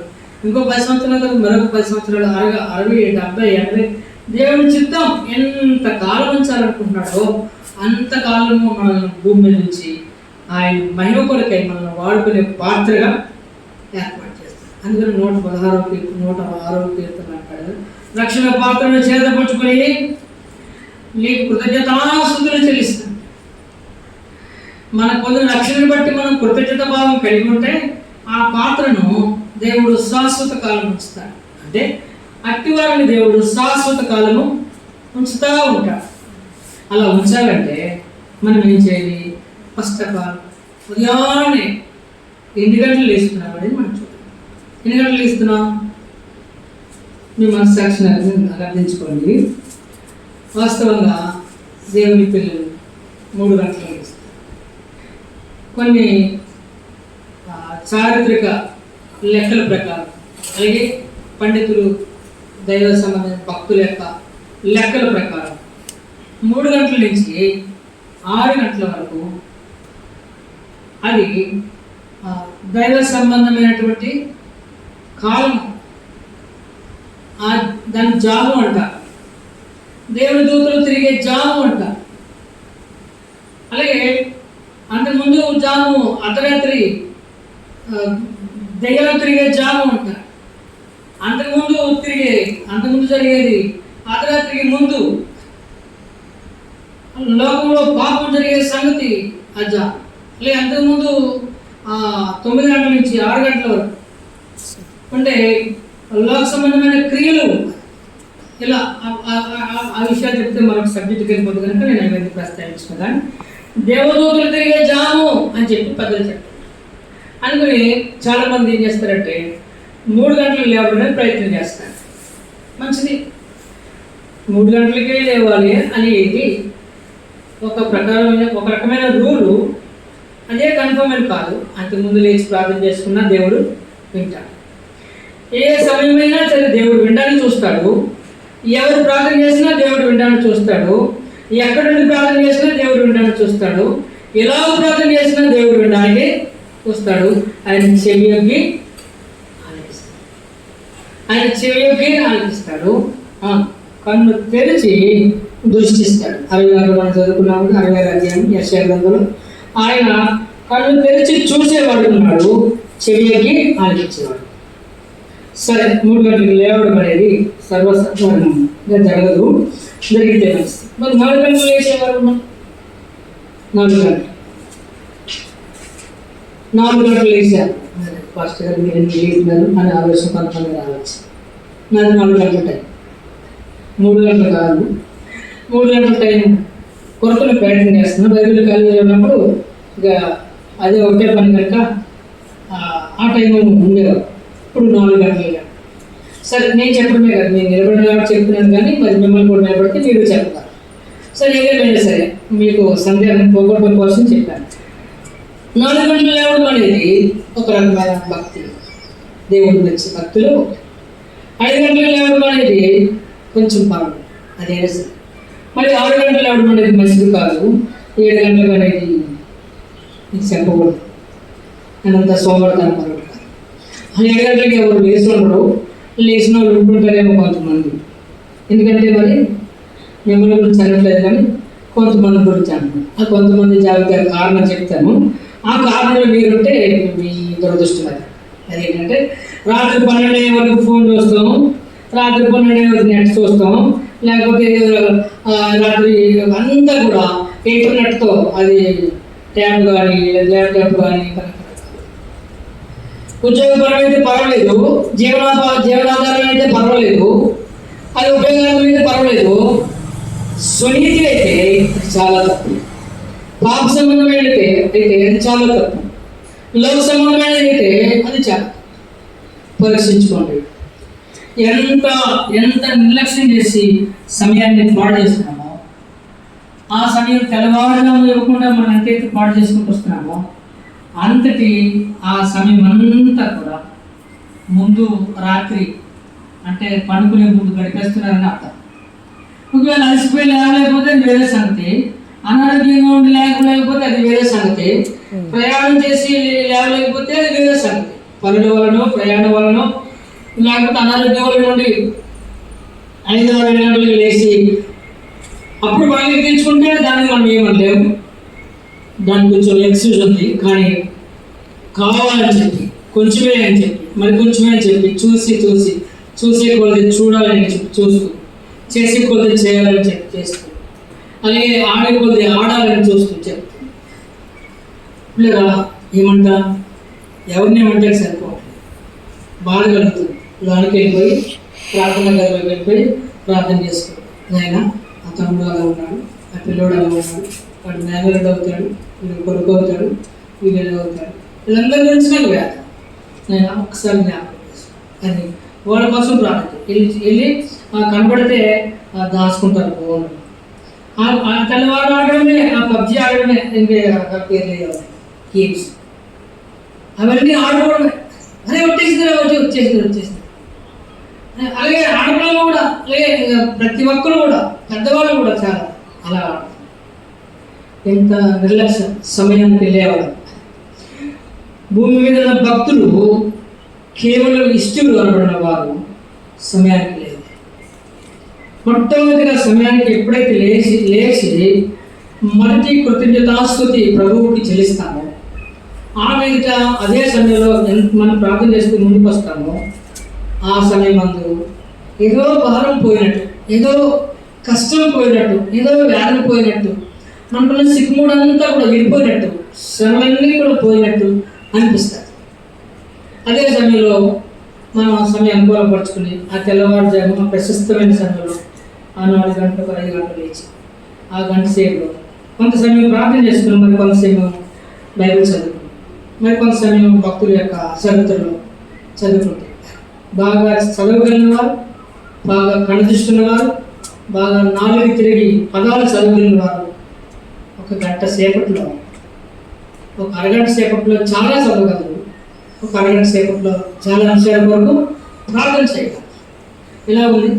ఇంకో 10 సంవత్సరాల తర్వాత మరొక 10 సంవత్సరాలు, 60, 70, 80 దేవుని చిత్తం ఎంత కాలం ఉంచాలనుకుంటున్నాడో అంతకాలము మన భూమి మీద నుంచి ఆయన మహిమ కొరకై మనల్ని వాడుకునే పాత్రగా ఏర్పాటు చేస్తాడు. అందుకని 116వ కీర్తన అంటాడు, రక్షణ పాత్రను చేతపట్టుకుని నీ కృతజ్ఞతాస్తుతులు చెల్లిస్తాం. మన పొందిన రక్షణను బట్టి మనం కృతజ్ఞత భావం కలిగి ఉంటే ఆ పాత్రను దేవుడు శాశ్వత కాలం ఉంచుతాడు. అంటే అట్టివారిని దేవుడు శాశ్వత కాలము ఉంచుతూ ఉంటాడు. అలా ఉంచాలంటే మనం ఏం చేయాలి? ఫస్ట్ ఆఫ్ ఆల్ ఉదయాన్నే ఎన్ని గంటలు లేస్తున్నాం అనేది మనం చూడాలి. ఎన్ని గంటలు లేస్తున్నాం? మీ మనస్సాక్షిని అర్థించుకోండి. వాస్తవంగా దేవుని పిల్లలు 3 గంటలు లేస్తారు. కొన్ని చారిత్రక లెక్కల ప్రకారం, అలాగే పండితులు దైవ సంబంధించిన భక్తుల యొక్క లెక్కల ప్రకారం 3 గంటల నుంచి 6 గంటల వరకు అది దైవ సంబంధమైనటువంటి కాలం. దాని జాము అంటారు, దేవుని దూతలు తిరిగే జాము అంటారు. అలాగే అంతకుముందు జాము అర్ధరాత్రి దయ్యాలు తిరిగే జాము అంటారు. అంతకుముందు జరిగేది అర్ధరాత్రికి ముందు లోకంలో పాపం జరిగే సంగతి అజా. అలాగే అంతకుముందు 9 గంటల నుంచి 6 గంటల వరకు అంటే లోక సంబంధమైన క్రియలు. ఇలా ఆ విషయాలు చెప్తే మనకు సబ్జెక్ట్కి వెళ్ళిపోతుంది కనుక నేను అవన్నీ ప్రస్తావించుకున్నాను. దేవదూతలు తిరిగే జాము అని చెప్పి పెద్దలు చెప్తారు. అందుకని చాలామంది ఏం చేస్తారంటే 3 గంటలకు లేవడానికి ప్రయత్నం చేస్తారు. మంచిది, 3 గంటలకే లేవాలి అనేది ఒక రకమైన రూలు. అదే కన్ఫర్మ్ అని కాదు. అంతకుముందు లేచి ప్రార్థన చేసుకున్నా దేవుడు వింటాడు. ఏ సమయమైనా సరే దేవుడు వినడానికి చూస్తాడు. ఎవరు ప్రార్థన చేసినా దేవుడు వినడానికి చూస్తాడు. ఎక్కడ నుండి ప్రార్థన చేసినా దేవుడు వినడానికి చూస్తాడు. ఎలా ప్రార్థన చేసినా దేవుడు వినడానికి చూస్తాడు. ఆయన చెవియొగ్గి ఆలకిస్తాడు. కన్ను తెరిచి దృష్టిస్తాడు. 66 మనం చదువుకున్నాము, 66 అధ్యాయం యెషయా గ్రంథంలో. ఆయన కన్ను తెరిచి చూసేవాడు ఉన్నాడు, చెవియొగ్గి ఆలకించేవాడు. సరే, 3 గంటలకు లేవడం అనేది సర్వసాధారణంగా జరగదు. జరిగితే మరి 4 గంటలు లేచేవారు. 4 గంటలు లేచారు. ఫస్ట్ గారు మీరు ఎందుకు లేటున్నారు అని ఆలోచన కొంతమంది రావచ్చు. నాది 4 గంటల టైం, 3 గంటలు కాదు. 3 గంటల టైం కొరతలు ప్రయత్నం చేస్తున్నాను. బైబిల్ కాలేజీ ఉన్నప్పుడు ఇక అదే ఒకటే పని కనుక ఆ టైం ఉండేవారు. ఇప్పుడు 4 గంటలుగా. సరే, నేను చెప్పడమే కదా, నేను నిలబడిన కాబట్టి చెప్తున్నాను, కానీ మరి మిమ్మల్ని కూడా నిలబడితే మీరు చెప్తారు. సరే, ఏదైనా సరే మీకు సందేహం పోగొట్టడం కోసం చెప్పాను. 4 గంటలు లేవడం అనేది ఒక రకమైన భక్తి, దేవుడు వచ్చే భక్తులు. 5 గంటలు లేవడం అనేది కొంచెం పర్వాలేదు, అదేనా సరే. మరి 6 గంటలు లేవడం అనేది మంచిది కాదు. 7 గంటలు అనేది చెప్పకూడదు. నేనంతా సోమవారం మరొకటి కాదు. 7 గంటలకి ఎవరు లేచి ఉండరు. లేచిన వాళ్ళు ఉంటుంటారేమో కొంతమంది. ఎందుకంటే మరి మిమ్మల్ని గురించి అనట్లేదు, కానీ కొంతమంది గురించి అంటున్నాను. ఆ కొంతమంది జాగ్రత్త కారణం చెప్తాను. ఆ కారణంలో మీరుంటే మీ దురదృష్టం. అదేంటంటే రాత్రి 12 వరకు ఫోన్ చూస్తాం, రాత్రి 12 వరకు నెట్ చూస్తాం, లేకపోతే రాత్రి అంతా కూడా ఇంటర్నెట్తో అది ట్యాబ్ కానీ ల్యాప్టాప్ కానీ. ఉద్యోగపరం అయితే పర్వాలేదు, జీవనాధారం అయితే పర్వాలేదు, అది ఉపయోగం అయితే పర్వాలేదు. స్వనీతి అయితే చాలా తప్పు. పాప సంబంధమైనది అయితే అది చాలా తప్పు. లోక సంబంధమైనది అయితే అది చాలా పరీక్షించుకోండి. ఎంత నిర్లక్ష్యం చేసి సమయాన్ని పాడు చేస్తున్నామో, ఆ సమయం తెల్లవారుగా ఇవ్వకుండా మనం ఎంతైతే పాడు చేసుకుంటూ వస్తున్నామో, అంతటి ఆ సమయం అంతా కూడా ముందు రాత్రి అంటే పడుకునే ముందు గడిపేస్తున్నారని అర్థం. ఒకవేళ అలసిపోయి లేవలేకపోతే అది వేరే సంగతి, అనారోగ్యంగా ఉండి లేకపోతే అది వేరే సంగతి, ప్రయాణం చేసి లేవలేకపోతే అది వేరే సంగతి. పనుల వలన, ప్రయాణం వలన, లేకపోతే అనారోగ్యం వల్ల నుండి 5-6 గంటలకు లేచి అప్పుడు బాగా ఎక్కించుకుంటే దాన్ని మనం ఏమనలేము, దానికి కొంచెం ఎక్స్క్యూజ్ ఉంది. కానీ కావాలని చెప్పి కొంచెమే అని చెప్పి మరి కొంచెమే అని చెప్పి చూసే కొద్ది చూడాలని చెప్పి చూస్తూ, చేసే కొద్ది చేయాలని చెప్పి చేస్తూ, అలాగే ఆడే కొద్ది ఆడాలని చూస్తూ చెప్తూ లేదా ఏమంటా ఎవరిని ఏమంటే సరిపోవట్లేదు, బాధ కలుగుతుంది. లోనికి వెళ్ళిపోయి ప్రార్థన గదిలోకి వెళ్ళిపోయి ప్రార్థన చేసుకోండి. నాయన ఆ తమ్ముడు అలా ఉన్నాడు, ఆ పిల్లోడు అలా ఉన్నాడు, వాడు మేనరుడు అవుతాడు, వీడు కొడుకు అవుతాడు, వీడు అవుతాడు, వీళ్ళందరి గురించి నాకు వేద నేను ఒకసారి జ్ఞాపకం చేస్తాను అని వాళ్ళ కోసం ప్రార్థన వెళ్ళి కనబడితే దాచుకుంటారు ఫోన్. తెల్లవారు ఆడడమే, ఆ పబ్జి ఆడడమే, ఇంకా పేర్లు గేమ్స్ అవన్నీ ఆడుకోవడమే. అదే వచ్చేసింది. అలాగే ఆడపిల్లలు కూడా, అలాగే ప్రతి ఒక్కరు కూడా, పెద్దవాళ్ళు కూడా చాలా అలా ఆడుతారు. ఎంత నిర్లక్ష్యం, సమయానికి వెళ్ళేవాడు. భూమి మీద ఉన్న భక్తులు కేవలం ఇష్టలు అనబడిన వారు సమయానికి లేదు. మొట్టమొదటిగా సమయానికి ఎప్పుడైతే లేచి మొదటి కృతజ్ఞతాస్తుతి ప్రభువుకి చెల్లిస్తామో, ఆ మీద అదే సమయంలో మనం ప్రార్థన చేస్తూ ముందుకు వస్తామో, ఆ సమయం మందు ఏదో భారం పోయినట్టు, ఏదో కష్టం పోయినట్టు, ఏదో వ్యాధి పోయినట్టు, మనకున్న సిగ్గుమూడంతా కూడా విడిపోయినట్టు, శ్రమలన్నీ కూడా పోయినట్టు అనిపిస్తుంది. అదే సమయంలో మనం ఆ సమయం అనుకూలపరుచుకుని ఆ తెల్లవారుజాము ఆ ప్రశస్తమైన సమయంలో ఆ 4 గంటలకు 5 గంటలు లేచి ఆ గంట సేపులో కొంత సమయం ప్రార్థన చేసుకుని, మరి కొంత సమయం బైబిల్ చదువుకుని, మరి కొంత సమయం భక్తుల యొక్క చరిత్రలో చదువుకుంటే, బాగా చదవగలిగిన వారు, బాగా కణదృష్టిన వారు, బాగా నాలుగు తిరిగి పదాలు చదవగలిగిన వారు ఒక గంట సేపట్లో, ఒక అరగంట సేపట్లో చాలా చదవగలరు, ఒక అరగంట సేపట్లో చాలా అంశాల వరకు ప్రార్థన చేయగలరు. ఇలా ఉంది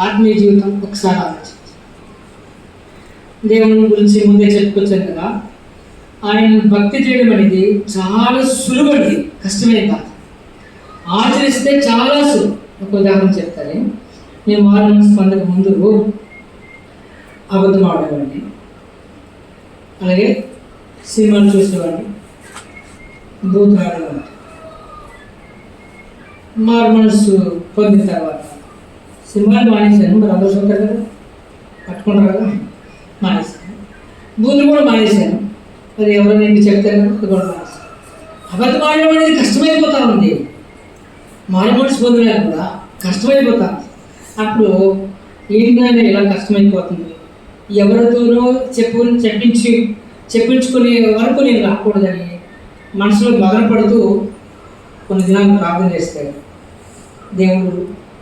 ఆత్మీయ జీవితం. ఒకసారి ఆలోచించి దేవుని గురించి ముందే చెప్పుకొచ్చాను కదా, ఆయన భక్తి చేయడం అనేది చాలా సులువండి, కష్టమే కాదు. ఆచరిస్తే చాలా సులువు. ఒక ఉదాహరణ చెప్తాను. నేను వారం పండుగ ముందు అబద్ధం ఆడేవాడిని, అలాగే సినిమాలు చూసేవాడిని, బూత్ ఆడేవాడిని. మారు మనసు పొందిన తర్వాత సినిమాలు మానేశాను. మరి అందరూ చూస్తారు కదా, పట్టుకుంటారు కదా, మానేశాను. బూతులు కూడా మానేశాను. మరి ఎవరైనా ఇంటి చెప్తారు కదా, అది కూడా మానేశాను. అబద్ధం ఆడడం అనేది కష్టమైపోతా ఉంది. మారు మనసు పొందడానికి కూడా కష్టమైపోతా ఉంది. అప్పుడు ఏంటంటే ఇలా కష్టమైపోతుంది, ఎవరితోనో చెప్పించుకునే వరకు నేను రాకూడదని మనసులో బాధపడుతూ కొన్ని దినాలు ప్రార్థన చేస్తాడు. దేవుడు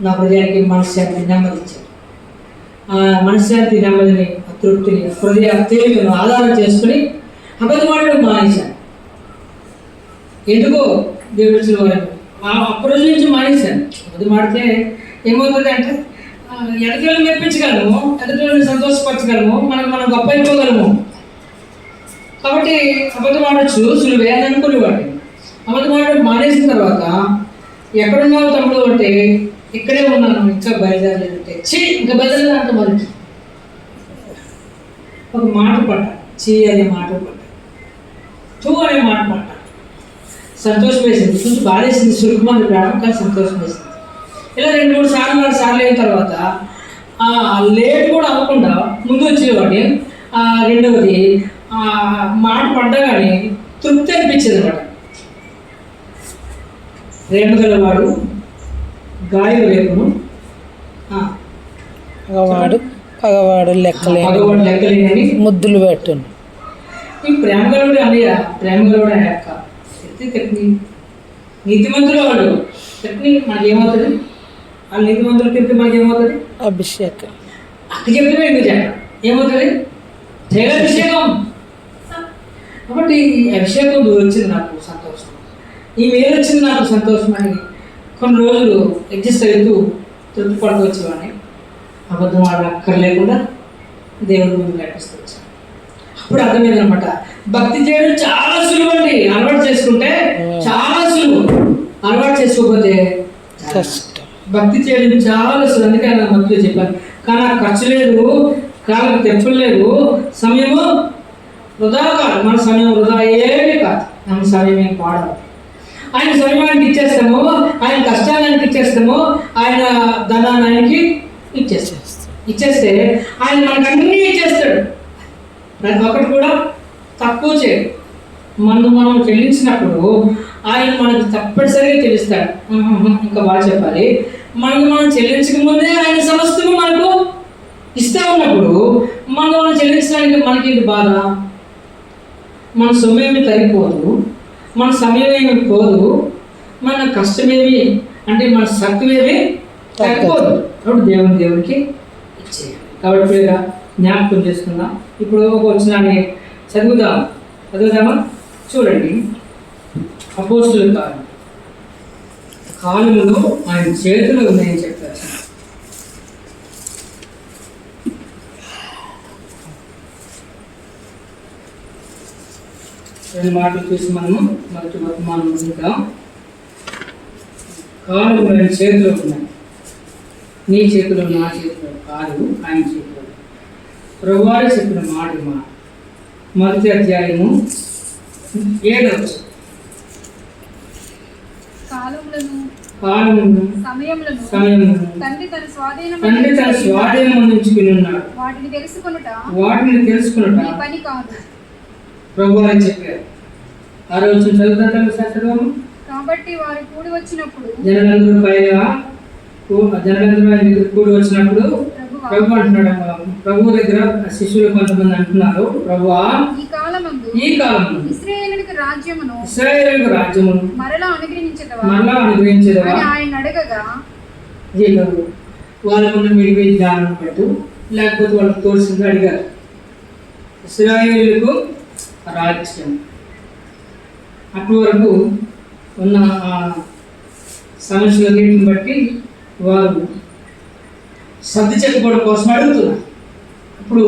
నా హృదయానికి మనశ్శాంతి నెమ్మది ఇచ్చాడు. ఆ మనశ్శాంతి నెమ్మదిని, తృప్తిని, హృదయ తేలికను ఆధారం చేసుకుని అబద్ధమాడడం మానేశాను. ఎందుకో దేవుడు ఇచ్చిన వారు అప్పటి రోజు నుంచి మానేశాను. అబద్ధమాడితే ఏమవుతుంది అంటే ఎదుటిని మెప్పించగలము, ఎదుటిని సంతోషపరచగలము, మనం గొప్ప అయిపోగలము. కాబట్టి అబద్ధం ఆడచ్చు సులువే అని అనుకునేవాడిని. అబద్ధం ఆడడం మానేసిన తర్వాత ఎక్కడున్నావు తమ్ముడు అంటే ఇక్కడే ఉన్నాను, ఇంకా బయలుదేరలేదంటే ఇంకా బయలుదేరంట. మరి ఒక మాట పడ్డ, అనే మాట పడ్డ, అనే మాట పడ్డ. సంతోషం వేసింది, కొంచెం బాధ వేసింది, సులుకుమంది ప్రాణం, కానీ సంతోషం వేసింది. ఇలా 2-3 సార్లు 4 సార్లు అయిన తర్వాత లేట్ కూడా అవ్వకుండా ముందు వచ్చేవాడిని. రెండవది మాట పడ్డా కానీ తృప్తి అనిపించేది అనమాట. ప్రేమ గలవాడు గాయం రేపును, పగవాడు లెక్కలేని ముద్దులు పెట్టును. ఈ ప్రేమ గలవాడు అని యొక్క నీతిమంతులు వాడు శక్తి మనకేమవుతుంది? వాళ్ళు నీతిమంతులు తిరిగి మనకేమవుతుంది? అభిషేకం. అక్క చెప్తే ఎందుకు చెప్పండి ఏమవుతుంది? జైలభిషేకం. కాబట్టి ఈ అభిషేకం వచ్చింది నాకు సంతోషం, ఈ మేలు వచ్చింది నాకు సంతోషం అని కొన్ని రోజులు అడ్జస్ట్ అవుతూ తృప్తి పడుతూ వచ్చేవాడిని. అబద్ధం ఆడక్కర్లేకుండా దేవుడి ముందు నడిపిస్తూ వచ్చాను. అప్పుడు అర్థమైంది అనమాట, భక్తి చేయడం చాలా సులువు అండి. అలవాటు చేసుకుంటే చాలా సులువు, అలవాటు చేసుకోకపోతే కష్టం. భక్తి చేయడం చాలా సులువు. అందుకే నా మధ్యలో చెప్పాను, కానీ నాకు ఖర్చు లేదు, కాలం తెప్పులు లేవు, సమయము వృధా కాదు. మన సమయం వృధా ఏమీ కాదు, మన సమయం ఏం పాడదు. ఆయన సమయానికి ఇచ్చేస్తాము, ఆయన కష్టానికి ఇచ్చేస్తాము, ఆయన ధనాన్ని ఆయనకి ఇచ్చేస్తే ఆయన మనకు అన్నీ ఇచ్చేస్తాడు. ప్రతి ఒక్కటి కూడా తక్కువ చేయడు. మనం చెల్లించినప్పుడు ఆయన మనకు తప్పనిసరిగా చెల్లిస్తాడు. ఇంకా బాగా చెప్పాలి, మనం చెల్లించక ముందే ఆయన సమస్తము మనకు ఇస్తూ ఉన్నప్పుడు మనం చెల్లించడానికి మనకి ఇది బాధ. మన సొమ్మేమి తరిగిపోదు, మన సమయం ఏమి పోదు, మన కష్టమేమి అంటే మన శక్తిమేమి తగ్గిపోదు. అప్పుడు దేవునికి ఇచ్చేయాలి. కాబట్టి జ్ఞాపకం చేసుకుందాం. ఇప్పుడు ఒక వచనాన్ని చదువుదామా? చూడండి, అపోస్తుల కాలంలో ఆయన చేతులు ఉన్నాయని చెప్తారు. రెండు మాటలు చూసి మనము మొదటి వర్తమానం ఇంకా కాలు ఆయన చేతిలో ఉన్నాయి. నీ చేతిలో నా చేతిలో కాదు, ఆయన చేతిలో. ప్రభువారు చెప్పిన మాట మొదటి అధ్యాయము 7వ వచనం. కాలములను సమయములను తండ్రి తన స్వాధీనం అందించుకుని ఉన్నాడు. వాటిని తెలుసుకొనుట నీ పని కాదు. ప్రభువారు చెప్పారు. ఆ రోజు చదువుతాము శాస్త్రము. కాబట్టి వారు కూడి వచ్చినప్పుడు జనులందరూ కూడి వచ్చినప్పుడు ప్రభు అంటున్నాడు, ప్రభు దగ్గర శిష్యులు కొంతమంది అంటున్నారు, ప్రభువా ఈ కాలమందు ఇశ్రాయేలునికి రాజ్యమును మరలా అనుగ్రహించదవా ఆయన అడగగా, వాళ్ళకున్న మిడిపే జ్ఞానం పెట్టు, లేకపోతే వాళ్ళకి తోడుసింది అడిగారు. ఇశ్రాయేలుకు రాజ్యం. అప్పటి వరకు ఉన్న సమస్యలన్నింటిని బట్టి వారు సర్ది చెప్పుకోవడం కోసం అడుగుతున్నారు. ఇప్పుడు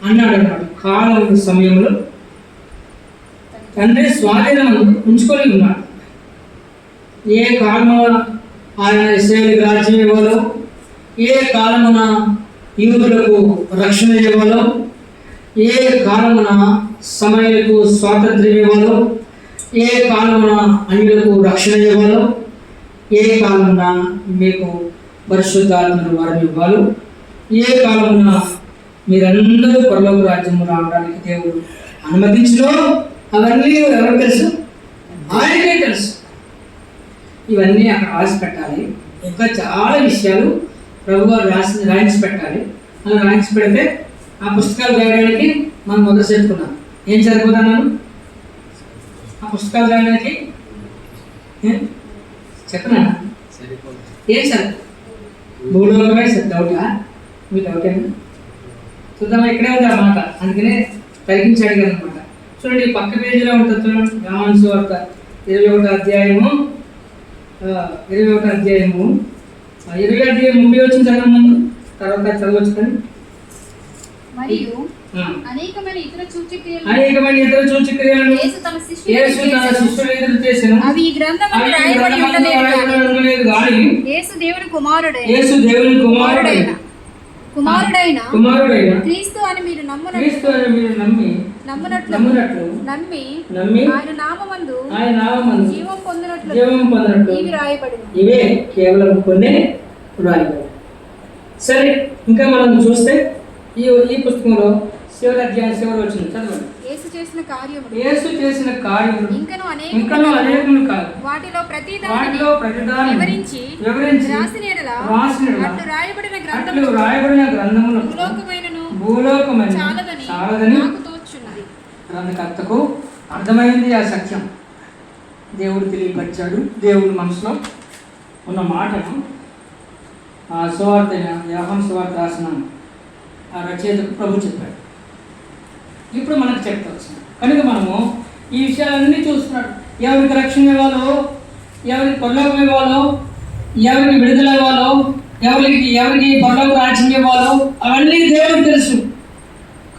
అన్నాడు, కాలం సమయంలో తండ్రి స్వాధీనం ఉంచుకొని ఉన్నాడు. ఏ కాలమున ఆయన ఇశ్రాయేలుకు రాజ్యం ఇవ్వాలో, ఏ కాలమున యూదులకు రక్షణ ఇవ్వాలో, ఏ కాలమున సమయలకు స్వాతంత్ర్యం ఇవ్వాలో, ఏ కాలమున అన్యులకు రక్షణ ఇవ్వాలో, ఏ కాలమున మీకు పరిశుద్ధాత్మను వరం ఇవ్వాలో, ఏ కాలమున మీరందరూ పరలోక రాజ్యము రావడానికి దేవుడు అనుమతించినో అవన్నీ ఎవరు తెలుసు? ఆయనకే తెలుసు. ఇవన్నీ అక్కడ రాసి పెట్టాలి. ఇంకా చాలా విషయాలు ప్రభువారు రాయించి పెట్టాలి. అలా రాయించి పెడితే ఆ పుస్తకాలు రాయడానికి మనం మొదలు చెప్పుకున్నాం. ఏం సరిపోతున్నాను ఆ పుస్తకాలు రాయడానికి? చెప్పనా? ఏం సరిపో భూలోకమే డౌటా? మీ డౌటేనా? చూద్దామా? ఇక్కడే ఉంది ఆ మాట, అందుకనే తగ్గించి అడిగాను అనమాట. చూడండి, పక్క పేజీలో ఉంటుంది చూడండి. యోహాను సువార్త 21వ అధ్యాయము 20వ అధ్యాయము 30 వచ్చిన చదవడం ముందు, తర్వాత చదవచ్చు. కానీ మరియు అనేకమైన ఇతర సూచక్రియలు యేసు తన శిష్యులు ఎదురు చేసెను. అవి ఈ గ్రంథములో రాయబడి ఉండలేదు గాని యేసు దేవుని కుమారుడైన క్రీస్తు అని మీరు నమ్మి ఆయన నామమందు జీవం పొందినట్లు ఇవి రాయబడిన. ఇవే కేవలం కొన్ని రాయబడి. సరే, ఇంకా మనం చూస్తే ఈ పుస్తకంలో చివరి అధ్యాయం చివరి వచ్చింది, చదవండి. యేసు చేసిన కార్యములు ఇంకను అనేకములు కాదు, వాటిలో ప్రతిదానిని వివరించి రాసిన యెడల అట్లు రాయబడిన గ్రంథములు భూలోకమైన చాలదని నాకు తోచున్నది. గ్రంథకర్తకు అర్థమైంది ఆ సత్యం. దేవుడు తెలియపరిచాడు. దేవుడి మనసులో ఉన్న మాటను ఆ సువార్త యోహాను సువార్త రాసిన ఆ రచయితకు ప్రభు చెప్పాడు. ఇప్పుడు మనకు చెప్తావచ్చు. కనుక మనము ఈ విషయాలన్నీ చూస్తున్నాడు. ఎవరికి రక్షణ ఇవ్వాలో, ఎవరికి పరలోకం ఇవ్వాలో, ఎవరికి విడుదల ఇవ్వాలో, ఎవరికి పరలోక రాజ్యం ఇవ్వాలో అవన్నీ దేవుడికి తెలుసు.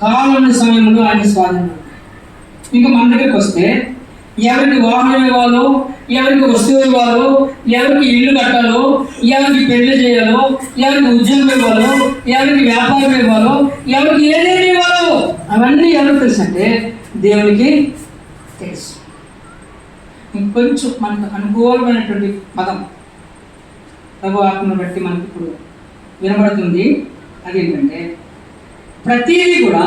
కాలం సమయంలో ఆయన స్వాధీనం. ఇంకా మన దగ్గరికి వస్తే ఎవరికి వాహనం ఇవ్వాలో, ఎవరికి వస్తువు ఇవ్వాలో, ఎవరికి ఇల్లు కట్టాలో, ఎవరికి పెళ్లి చేయాలో, ఎవరికి ఉద్యోగం ఇవ్వాలో, ఎవరికి వ్యాపారం ఇవ్వాలో, ఎవరికి ఏదేమి ఇవ్వాలో అవన్నీ ఎవరికి తెలుసు అంటే దేవునికి తెలుసు. ఇంకొంచెం మనకు అనుకూలమైనటువంటి పదం ప్రభు ఆత్మను బట్టి మనకి ఇప్పుడు వినబడుతుంది. అదేంటంటే ప్రతీది కూడా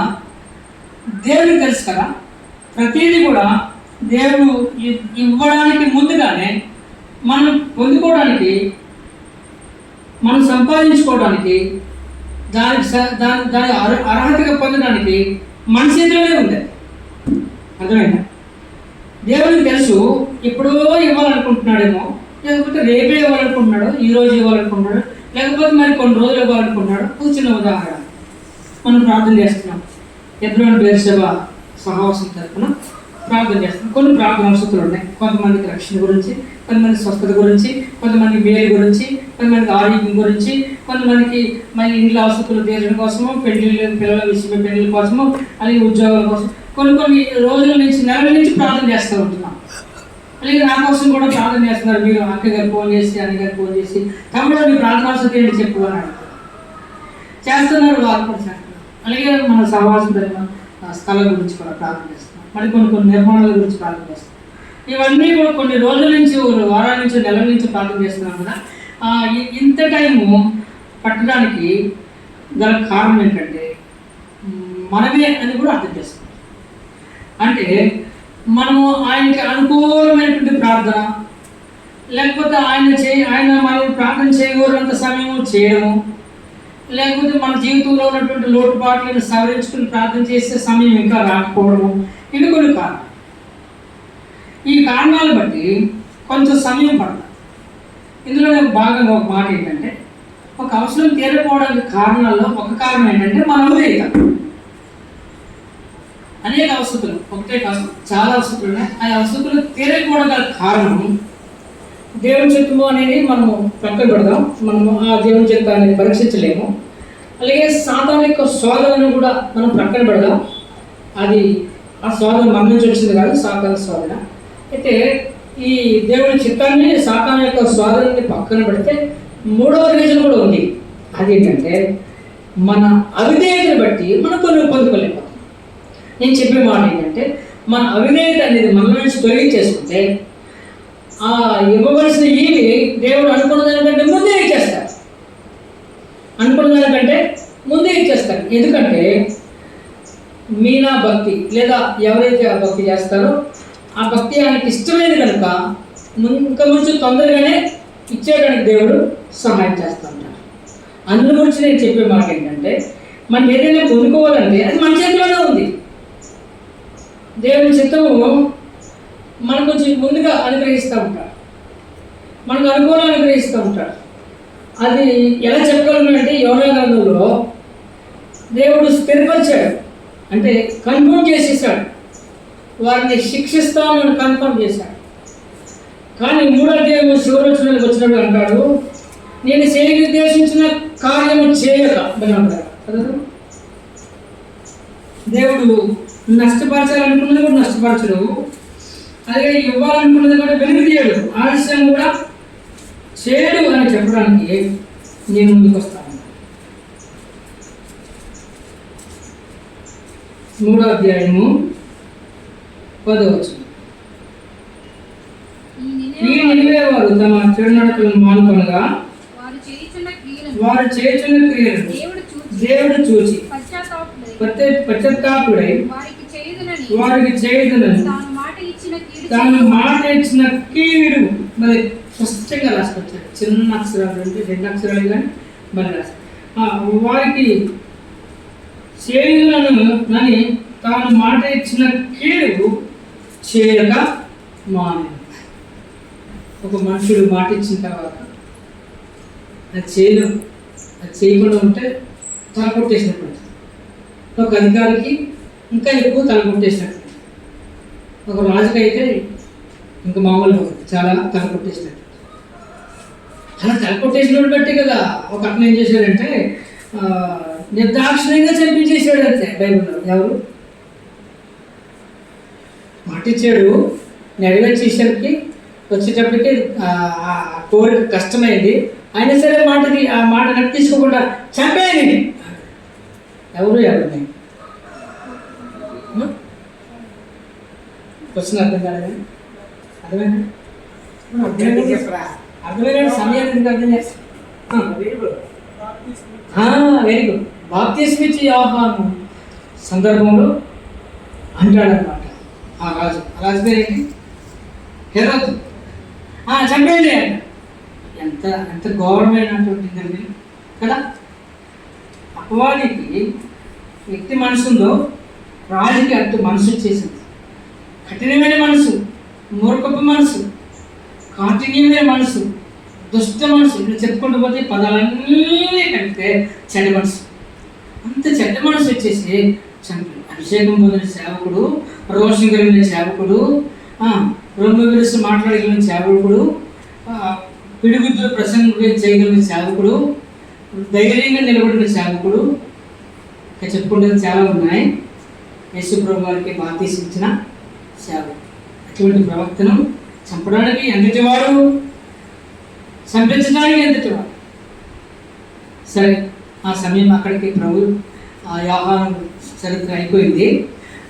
దేవునికి తెలుసు కదా. ప్రతీది కూడా దేవుడు ఇవ్వడానికి ముందుగానే మనం పొందుకోవడానికి, మనం సంపాదించుకోవడానికి, దాని అర్హతగా పొందడానికి మన చేతిలోనే ఉంది. అర్థమైందా? దేవునికి తెలుసు ఎప్పుడో ఇవ్వాలనుకుంటున్నాడేమో, లేకపోతే రేపే ఇవ్వాలనుకుంటున్నాడు, ఈరోజు ఇవ్వాలనుకుంటున్నాడు, లేకపోతే మరి కొన్ని రోజులు ఇవ్వాలనుకుంటున్నాడు. కూర్చున్న ఉదాహరణ మనం ప్రార్థన చేస్తున్నాం. ఎబ్రోను బెర్షెబా సహవాసం తరపున ప్రార్థన చేస్తున్నాం. కొన్ని ప్రార్థన అవసరాలు ఉన్నాయి. కొంతమందికి రక్షణ గురించి, కొంతమంది స్వస్థత గురించి, కొంతమంది మేలు గురించి, కొంతమందికి ఆరోగ్యం గురించి, కొంతమందికి మరి ఇంట్లో అవసరాలు తీర్చడం కోసము, పిల్లల విషయమే పెళ్లి కోసము, అలాగే ఉద్యోగాల కోసం కొన్ని రోజుల నుంచి, నెలల నుంచి ప్రార్థన చేస్తూ ఉంటున్నాం. అలాగే నా కోసం కూడా ప్రార్థన చేస్తున్నారు. మీరు అక్క గారు ఫోన్ చేసి, అన్న గారు ఫోన్ చేసి, తమ్ముడు నీ ప్రార్థన అవసరం ఏంటి చెప్పు అని చేస్తున్నారు. వాళ్ళు కూడా చేస్తున్నారు. అలాగే మన సహవాసం స్థలం గురించి కూడా ప్రార్థన చేస్తున్నాం. మరి కొన్ని నిర్మాణాల గురించి ప్రార్థన చేస్తున్నాం. ఇవన్నీ కూడా కొన్ని రోజుల నుంచి, వారాల నుంచి, నెలల నుంచి ప్రార్థన చేస్తున్నాం కదా. ఇంత టైము పట్టడానికి గల కారణం ఏంటంటే మనమే అని కూడా అర్థం చేసుకోవాలి. అంటే మనము ఆయనకి అనుకూలమైనటువంటి ప్రార్థన, లేకపోతే ఆయన మనం ప్రార్థన చేయకూడనంత సమయం చేయడము, లేకపోతే మన జీవితంలో ఉన్నటువంటి లోటుపాట్లను సవరించుకుని ప్రార్థన చేసే సమయం ఇంకా రాకపోవడము, ఇవి కొన్ని కారణాలు. ఈ కారణాలు బట్టి కొంచెం సమయం పడుతుంది. ఇందులో భాగంగా ఒక మాట ఏంటంటే, ఒక అవసరం తీరకపోవడానికి కారణాల్లో ఒక కారణం ఏంటంటే మన ఉదయం. అనేక అవసరాలు, ఒకటే కాదు చాలా అవసరాలు ఉన్నాయి. ఆ అవసరాలు తీరకపోవడం గల కారణం దేవుని చిత్తము అనేది మనము పక్కన పెడదాం. మనము ఆ దేవుని చిత్తాన్ని పరీక్షించలేము. అలాగే సాతాను యొక్క శోధనను కూడా మనం ప్రక్కన పెడదాం. అది ఆ శోధన మన నుంచి వచ్చింది కాదు, సాతాను శోధన. అయితే ఈ దేవుని చిత్తాన్ని, సాతాను యొక్క శోధనని పక్కన పెడితే మూడవ రీజన్ కూడా ఉంది. అదేంటంటే మన అవిధేయతను బట్టి మనం కొన్ని పొందుకోలేకపోతాం. నేను చెప్పే మాట ఏంటంటే, మన అవిధేయత అనేది మన నుంచి తొలగించేసుకుంటే ఆ ఇవ్వవలసిన ఇవి దేవుడు అనుకున్న దానికంటే ముందే ఇచ్చేస్తారు. అనుకున్న దానికంటే ముందే ఇచ్చేస్తారు. ఎందుకంటే మీనా భక్తి, లేదా ఎవరైతే ఆ భక్తి చేస్తారో ఆ భక్తి ఆయనకి ఇష్టమైనది కనుక ఇంకా కొంచెం తొందరగానే ఇచ్చేయడానికి దేవుడు సహాయం చేస్తూ ఉంటారు. అందు గురించి నేను చెప్పే మాట ఏంటంటే, మనం ఏదైనా పొందుకోవాలంటే అది మన చేతిలోనే ఉంది. దేవుని చిత్తము మనకు కొంచెం ముందుగా అనుగ్రహిస్తూ ఉంటాడు, మనకు అనుకూలంగా అనుగ్రహిస్తూ ఉంటాడు. అది ఎలా చెప్పగలను అంటే, యోనా గ్రంథంలో దేవుడు స్థిరపరిచాడు, అంటే కన్ఫర్మ్ చేసేసాడు. వారిని శిక్షిస్తామని కన్ఫర్మ్ చేశాడు. కానీ 3వ అధ్యాయం శివరచనలకు వచ్చినప్పుడు అంటాడు, నేను చేయనిర్దేశించిన కార్యము చేయక అంటారు కదా. దేవుడు నష్టపరచాలనుకున్నది కూడా నష్టపరచడు, అలాగే ఇవ్వాలనుకున్నది కూడా వెనుకతీయడు, ఆలస్యం కూడా చేయడు అని చెప్పడానికి నేను ముందుకు వస్తాను. 3వ అధ్యాయము 10వ వచనం. ఈ నినివే వారు తమ చెడు నడకలను మానుకొనగా వారు చేయుచున్న క్రియలను దేవుడు చూచి పశ్చాత్తాపుడై వారికి చేయుదునని తాను మాట ఇచ్చిన కీడు. మరి స్పష్టంగా రాసుకొచ్చారు. చిన్న అక్షరాలు అంటే 2 అక్షరాలు కానీ మరి రాశారు. వారికి చేయుదునను అని తాను మాట ఇచ్చిన కీడు చేయక మానే. ఒక మనుషుడు మాట ఇచ్చిన తర్వాత అది చేయకుండా ఉంటే తల కొట్టేసినట్టు. ఒక అధికారికి ఇంకా ఎక్కువ తల కొట్టేసినట్టు. ఒక రాజుకి అయితే ఇంకా మామూలుగా చాలా తల కొట్టేసినట్టు. అలా తల కొట్టేసినట్టు బట్టి కదా ఒక అతను ఏం చేశాడంటే నిర్దాక్షిణ్యంగా చంపించేసాడు అంతే. బైబిల్లో ఎవరు మాటిచ్చాడు, నెరవేర్చేసరికి వచ్చేటప్పటికి ఆ కోరిక కష్టమైంది. అయినా సరే ఆ మాట నట్టు తీసుకోకుండా చంపేయండి. ఎవరిని క్వశ్చన్ అర్థం కాలేదు. అర్థమైనా అర్థమైన సమయం ఎందుకు అర్థం చేస్తాం. Very good. బాప్తిస్మం ఇచ్చే యోహాను సందర్భంలో అంటాడనమాట ఆ రాజు పేరేంటి? హెరోదు. చంపేయండి అంట. ఎంత ఘోరమైనటువంటి నిర్ణయం కదా. అపవాదికి వ్యక్తి మనసుందో రాజుకి అంత మనసు వచ్చేసింది. కఠినమైన మనసు, మూర్ఖపు మనసు, కాఠిన్యమైన మనసు, దుష్ట మనసు. ఇప్పుడు చెప్పుకుంటూ పోతే పదాలన్నీ కలిపితే చెడ్డ మనసు. అంత చెడ్డ మనసు వచ్చేసి చంపి అభిషేకం పొందిన సేవకుడు, రోషం కలిగిన సేవకుడు, రొమ్ము విరుసు మాట్లాడగలిగిన సేవకుడు, పిడుగుద్దులు ప్రసంగం చేయగలిగిన సేవకుడు, ధైర్యంగా నిలబడిన సేవకుడు, ఇంకా చెప్పుకుంటే చాలా ఉన్నాయి. యేసుప్రభు వారికి బాప్తిస్మం ఇచ్చిన సేవకుడు. అటువంటి ప్రవక్తను చంపడానికి ఎంతటివాడు, చంపించడానికి ఎంతటివాడు. సరే, ఆ సమయం అక్కడికి ప్రభు ఆ యోహాను చరిత్ర అయిపోయింది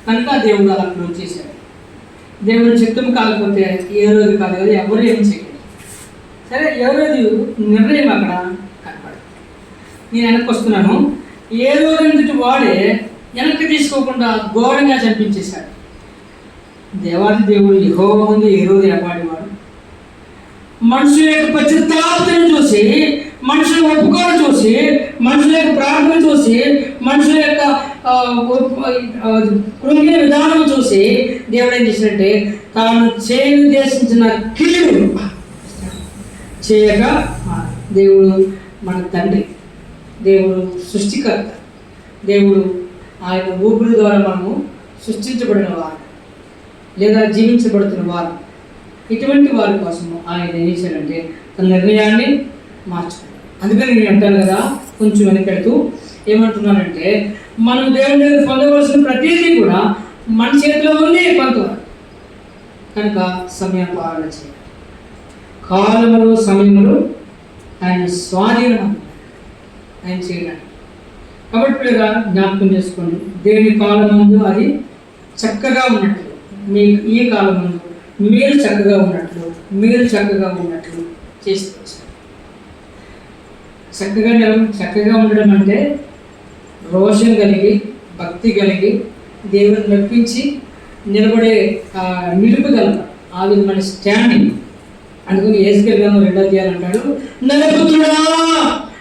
కనుక దేవుడు అలా క్లోజ్ చేశాడు. దేవుడు చిత్తం కాకపోతే ఏ రోజు కాదు కదా, ఎవరు ఏం చేయలేదు. సరే, ఏ రోజు నిర్ణయం అక్కడ కనపడదు. నేను వెనక్కి వస్తున్నాను. ఏ రోజు వాడే వెనక్కి తీసుకోకుండా ఘోరంగా చంపించేశాడు. దేవాది దేవుడు యెహోవా ముందు ఏ రోజు ఏపాడేవాడు. మనుషుల యొక్క పశ్చాత్తాపతను చూసి, మనుషుల ఒప్పుకోవడం చూసి, మనుషుల యొక్క ప్రార్థన చూసి, మనుషుల యొక్క కృంగిన విధానం చూసి దేవుడు ఏం చేసినట్టే తాను చేయనిర్దేశించిన కీడు చేయక, దేవుడు మన తండ్రి, దేవుడు సృష్టికర్త, దేవుడు ఆయన ఊపిరి ద్వారా మనము సృష్టించబడిన వారు లేదా జీవించబడుతున్న వారు. ఇటువంటి వారి కోసము ఆయన ఏం చేశారంటే తన నిర్ణయాన్ని మార్చుకున్నారు. అందుకని నేను అంటాను కదా, కొంచెం వెనకెడుతూ ఏమంటున్నానంటే, మనం దేవుని దగ్గర పొందవలసిన ప్రతిదీ కూడా మన చేతిలో ఉంది కొంతవరకు. కనుక సమయం పాలన చేయాలి. కాలములు సమయములు ఆయన స్వాధీనం ఆయన చేయడానికి. కాబట్టి జ్ఞాపకం చేసుకోండి, దేవుని కాలం ముందు అది చక్కగా ఉన్నట్లు, మీకు ఈ కాలం ముందు మీరు చక్కగా ఉన్నట్లు చేసుకోవచ్చు. చక్కగా ఉండడం అంటే రోషం కలిగి, భక్తి కలిగి, దేవుని మెప్పించి నిలబడే నిలుపుదల, ఆ విధమైన స్టాండింగ్. అందుకని యేసుకేల్ గ్రంథం 2వ అధ్యాయం అంటాడు, నరపుత్రుడా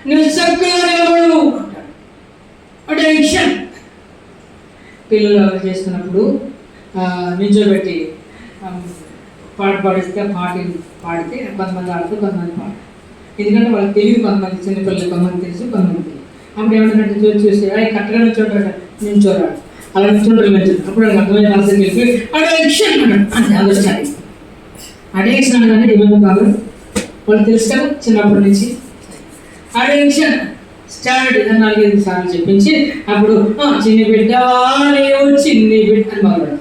నువ్వు చక్కగా నిలబడు అంటాడు. అంటే యాక్షన్. పిల్లలు అవి చేస్తున్నప్పుడు నించోబెట్టి పాట పాడిస్తే పాడితే కొంతమంది ఆడుతూ కొంతమంది పాడు. ఎందుకంటే వాళ్ళకి తెలియదు, కొంతమంది చిన్నపిల్లలు కొంతమంది తెలుసు, కొంతమంది తెలియదు. అప్పుడు ఏమంటే చూసి అవి కరెక్ట్గా నించోరాడు, అలా నించుంటారు. అప్పుడు అర్థమైన ఆన్సర్ వెళ్ళి అడెక్షన్ అంటే అండర్స్టాండింగ్. అడెక్షన్ అనేది ఏమేమి కాదు, వాళ్ళు తెలుసు కదా చిన్నప్పటి నుంచి. అడెక్షన్ స్టార్ట్ 4-5 సార్లు చెప్పించి అప్పుడు చిన్ని బిడ్డ చిన్ని బిడ్డ అని మొదలు.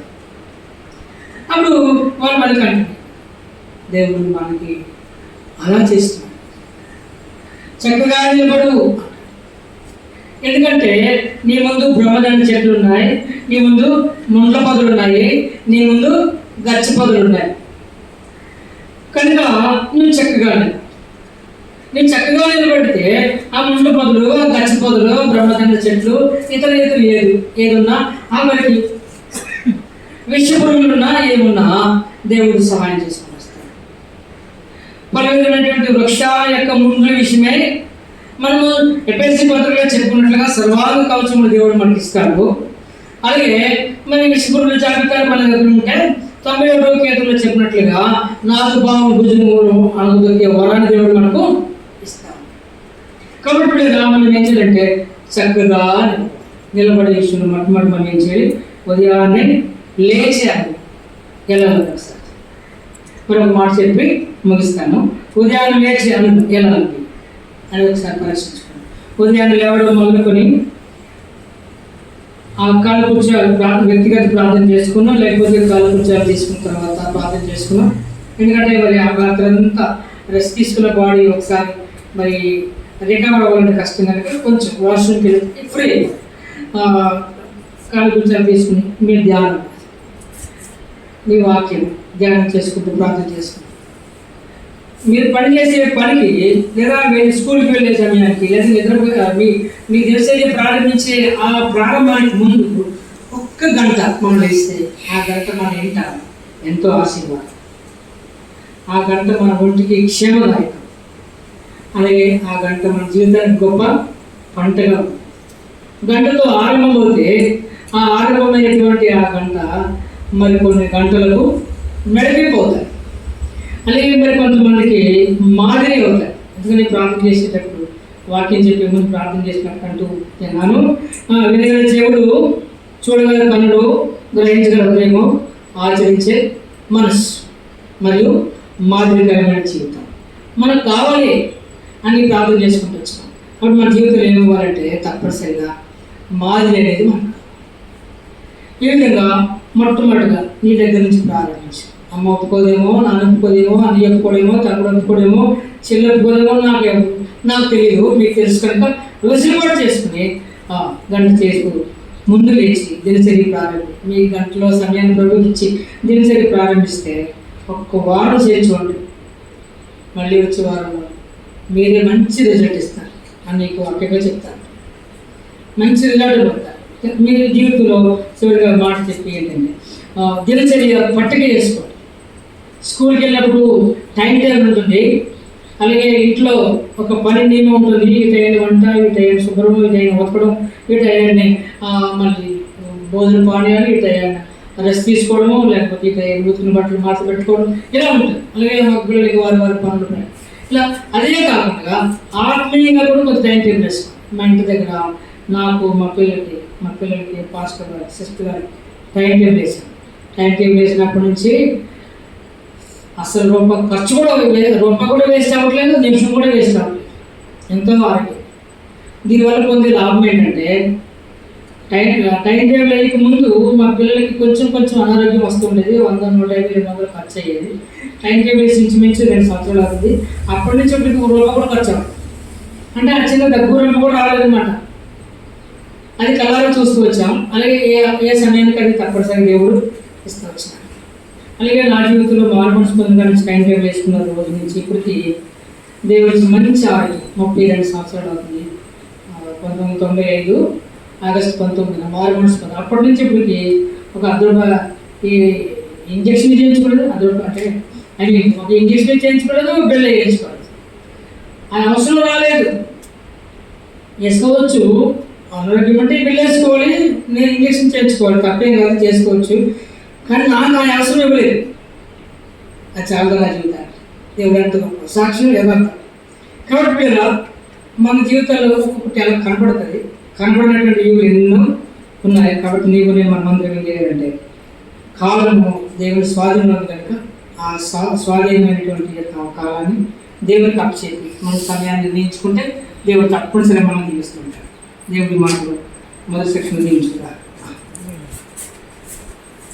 అప్పుడు వాళ్ళు మళ్ళీ కంటే దేవుడు మనకి అలా చేస్తున్నాడు. చక్కగా నిలబడు. ఎందుకంటే నీ ముందు బ్రహ్మదండ చెట్లు ఉన్నాయి, నీ ముందు ముండ్ల పొదలు ఉన్నాయి, నీ ముందు గచ్చ పొదలు ఉన్నాయి. కనుక నువ్వు చక్కగా నిలబడితే ఆ ముండ్ల పొదలు, ఆ గచ్చ పొదలు, బ్రహ్మదండ చెట్లు, ఇతర ఏదున్నా ఆ మనకి విషపురుగులున్నా ఏమున్నా దేవుడు సహాయం చేసుకుని వస్తాడు. పలువురైనటువంటి వృక్షాల యొక్క ముండ్ల విషయమే మనము ఎఫెసీ పత్రికలో చెప్పుకున్నట్లుగా సర్వాంగ కవచములు దేవుడు మనకి ఇస్తాడు. అలాగే మన విషపురుగుల జాబితాలు మన దగ్గర ఉంటే 91వ కీర్తనలో చెప్పినట్లుగా 4 బాహువుల భుజములు అనుదొక్కే వరాన్ని దేవుడు మనకు ఇస్తాడు. కాబట్టి మనం ఏం చేయాలంటే చక్కగా నిలబడే విషయంలో మొట్టమొదటి మనం ఏం చేయాలి, ఉదయాన్నే లేచారు. ఎలా ఒకసారి మరొక మాట చెప్పి ముగిస్తాను. ఉదయాన్నే లేచి ఎలా అని ఒకసారి పరీక్షించుకోండి. ఉదయాన్నే లేవడం మొదలుకొని ఆ కాలు కూర్చోాలి వ్యక్తిగత ప్రార్థన చేసుకున్నాం, లేకపోతే కాలు కూర్చోాలి తీసుకున్న తర్వాత ప్రార్థన చేసుకున్నాం. ఎందుకంటే మరి ఆ రాత్రంతా రెస్ట్ తీసుకున్న బాడీ ఒకసారి మరి రికవర్ అవ్వాలంటే కష్టం కనుక కొంచెం వాష్రూమ్కి వెళ్ళి ఫ్రీ కాలు కూర్చొని తీసుకుని మీరు ధ్యానం, మీ వాక్యం ధ్యానం చేసుకుంటూ ప్రార్థన చేసుకుంటూ మీరు పని చేసే పనికి లేదా మీరు స్కూల్కి వెళ్ళే సమయానికి లేదా నిద్ర మీ దినచర్య ప్రారంభించే ఆ ప్రారంభానికి ముందు ఒక్క గంట మనం వేస్తే ఆ గంట మన ఇంట ఎంతో ఆశీర్వాదం, ఆ గంట మన ఒంటికి క్షేమదాయకం, అలాగే ఆ గంట మన జీవితానికి గొప్ప పంటగా ఉంది. గంటతో ఆరంభమవుతే ఆ ఆరంభమైనటువంటి ఆ గంట మరికొన్ని గంటలకు మెడకిపోతాయి, అలాగే మరి కొంతమందికి మాదిరి అవుతాయి. ఎందుకని ప్రార్థన చేసేటప్పుడు వాక్యం చెప్పే ముందు ప్రార్థన చేసినట్టు విన్నాను. వినగల చెవుడు, చూడగల కన్నుడు, గ్రహించగల హృదయము, ఆచరించే మనస్సు మరియు మాదిరికరమైన జీవితం మనకు కావాలి అని ప్రార్థన చేసుకుంటూ వచ్చినాం. అప్పుడు మన జీవితంలో ఏమివ్వాలంటే తప్పనిసరిగా మాదిరి అనేది మనకు. ఈ విధంగా మొట్టమొదటిగా నీ దగ్గర నుంచి ప్రారంభించి, అమ్మ ఒప్పుకోదేమో, నాన్న ఒప్పుకోదేమో, అన్ని ఒప్పుకోడేమో, తమ్ముడు ఒప్పుకోడేమో, చెల్లి ఒప్పుకోదేమో, నాకు తెలియదు, మీకు తెలుసు కనుక వెసులుబాటు చేసుకుని గంట చేసుకు ముందు లేచి దినచర్య ప్రారంభి. మీ గంటలో సమయాన్ని ప్రభుత్వించి దినచర్య ప్రారంభిస్తే ఒక్క వారం చేర్చుకోండి, మళ్ళీ వచ్చే వారంలో మీరే మంచి రిజల్ట్ ఇస్తారు అని మీకు వాక్యంగా చెప్తాను. మంచి రిజల్ట్ పడతారు. మీరు జీవితంలో చివరిగా మాట చెప్పి ఏంటంటే దినచర్య పట్టిక చేసుకోండి. స్కూల్కి వెళ్ళినప్పుడు టైం టేబుల్ ఉంటుంది, అలాగే ఇంట్లో ఒక పని నియమం ఉంటుంది. ఈ టైం వంట, ఈ టైం శుభ్రం, ఈ టైం ఉతకడం, ఈ టైంని మళ్ళీ భోజనం పానీయాలు, ఈ టైం రెస్ట్ తీసుకోవడము, లేకపోతే ఈ టైం నూతన బట్టలు మార్చి పెట్టుకోవడం, ఇలా ఉంటుంది. అలాగే మగపిల్లలకి వారి పనులు ఉన్నాయి. ఇలా అదే కాకుండా ఆత్మీయంగా కూడా కొంత టైం టేబుల్ వేసుకోండి. మా ఇంటి దగ్గర నాకు మా పిల్లలకి పాస్టర్ గారు, సిస్టర్ గారు టైం టేబుల్ వేసాను. టైం టేబుల్ వేసినప్పటి నుంచి అసలు ఖర్చు కూడా వేస్ట్ అవ్వట్లేదు, నిమిషం కూడా వేస్ట్ అవ్వట్లేదు. ఎంతో ఆరోగ్యం. దీనివల్ల పొందే లాభం ఏంటంటే టైం టేబుల్ అయ్యక ముందు మా పిల్లలకి కొంచెం అనారోగ్యం వస్తుండేది. 100, 150, 200 ఖర్చు అయ్యేది. టైం టేబుల్ వేసి ఇంచుమించు 2 సంవత్సరాలు అవుతుంది. అప్పటి నుంచి ఒకటి రూపాయి కూడా ఖర్చు అవ్వదు. అంటే ఆ చిన్న దగ్గర కూడా రాలేదన్నమాట. అది కలర్ చూస్తూ వచ్చాం. అలాగే ఏ సమయానికి అది తప్పనిసరి దేవుడు ఇస్తూ వచ్చినాడు. అలాగే నా జీవితంలో మార్మన్స్ పొందడానికి టైం టేబుల్ వేసుకున్న రోజు నుంచి ఇప్పటికి దేవుడికి మంచి ఆరోగ్యం. 32 సంవత్సరాలు అవుతుంది. 1995 ఆగస్టు 19 మార్మన్స్ పొంది. అప్పటి నుంచి ఇప్పటికి ఒక ఈ ఇంజక్షన్ చేయించుకోలేదు, అంటే ఒక ఇంజక్షన్ చేయించుకోలేదు, బిల్ వేయించుకోలేదు. అది అవసరం రాలేదు. వేసుకోవచ్చు, అనారోగ్యం అంటే బిల్ వేసుకోవాలి, నేను ఇంజక్షన్ చేయించుకోవాలి, తప్పేం కాదు, చేసుకోవచ్చు. కానీ నాకు ఆ అవసరం ఇవ్వలేదు. అది చాలా నా జీవితాన్ని దేవుడు ఎంత గొప్ప సాక్ష్యం ఎవరు. కాబట్టి మీరు మన జీవితాల్లో ఒక్కొక్కటి అలా కనపడినటువంటి ఇవి ఎన్నో ఉన్నాయి. కాబట్టి నీవు నేను మనమందరం ఏం చేయాలంటే కాలము దేవుని స్వాధీనంలో కనుక ఆ స్వాధీనమైనటువంటి కాలాన్ని దేవునికి అప్పచెప్పి మన సమయాన్ని నిర్ణయించుకుంటే దేవుడు తప్పనిసరిగా మనం దీవిస్తుంటాడు. దేవుడి మాటలు మొదటి సెక్షన్ దీవించుకుంటారు.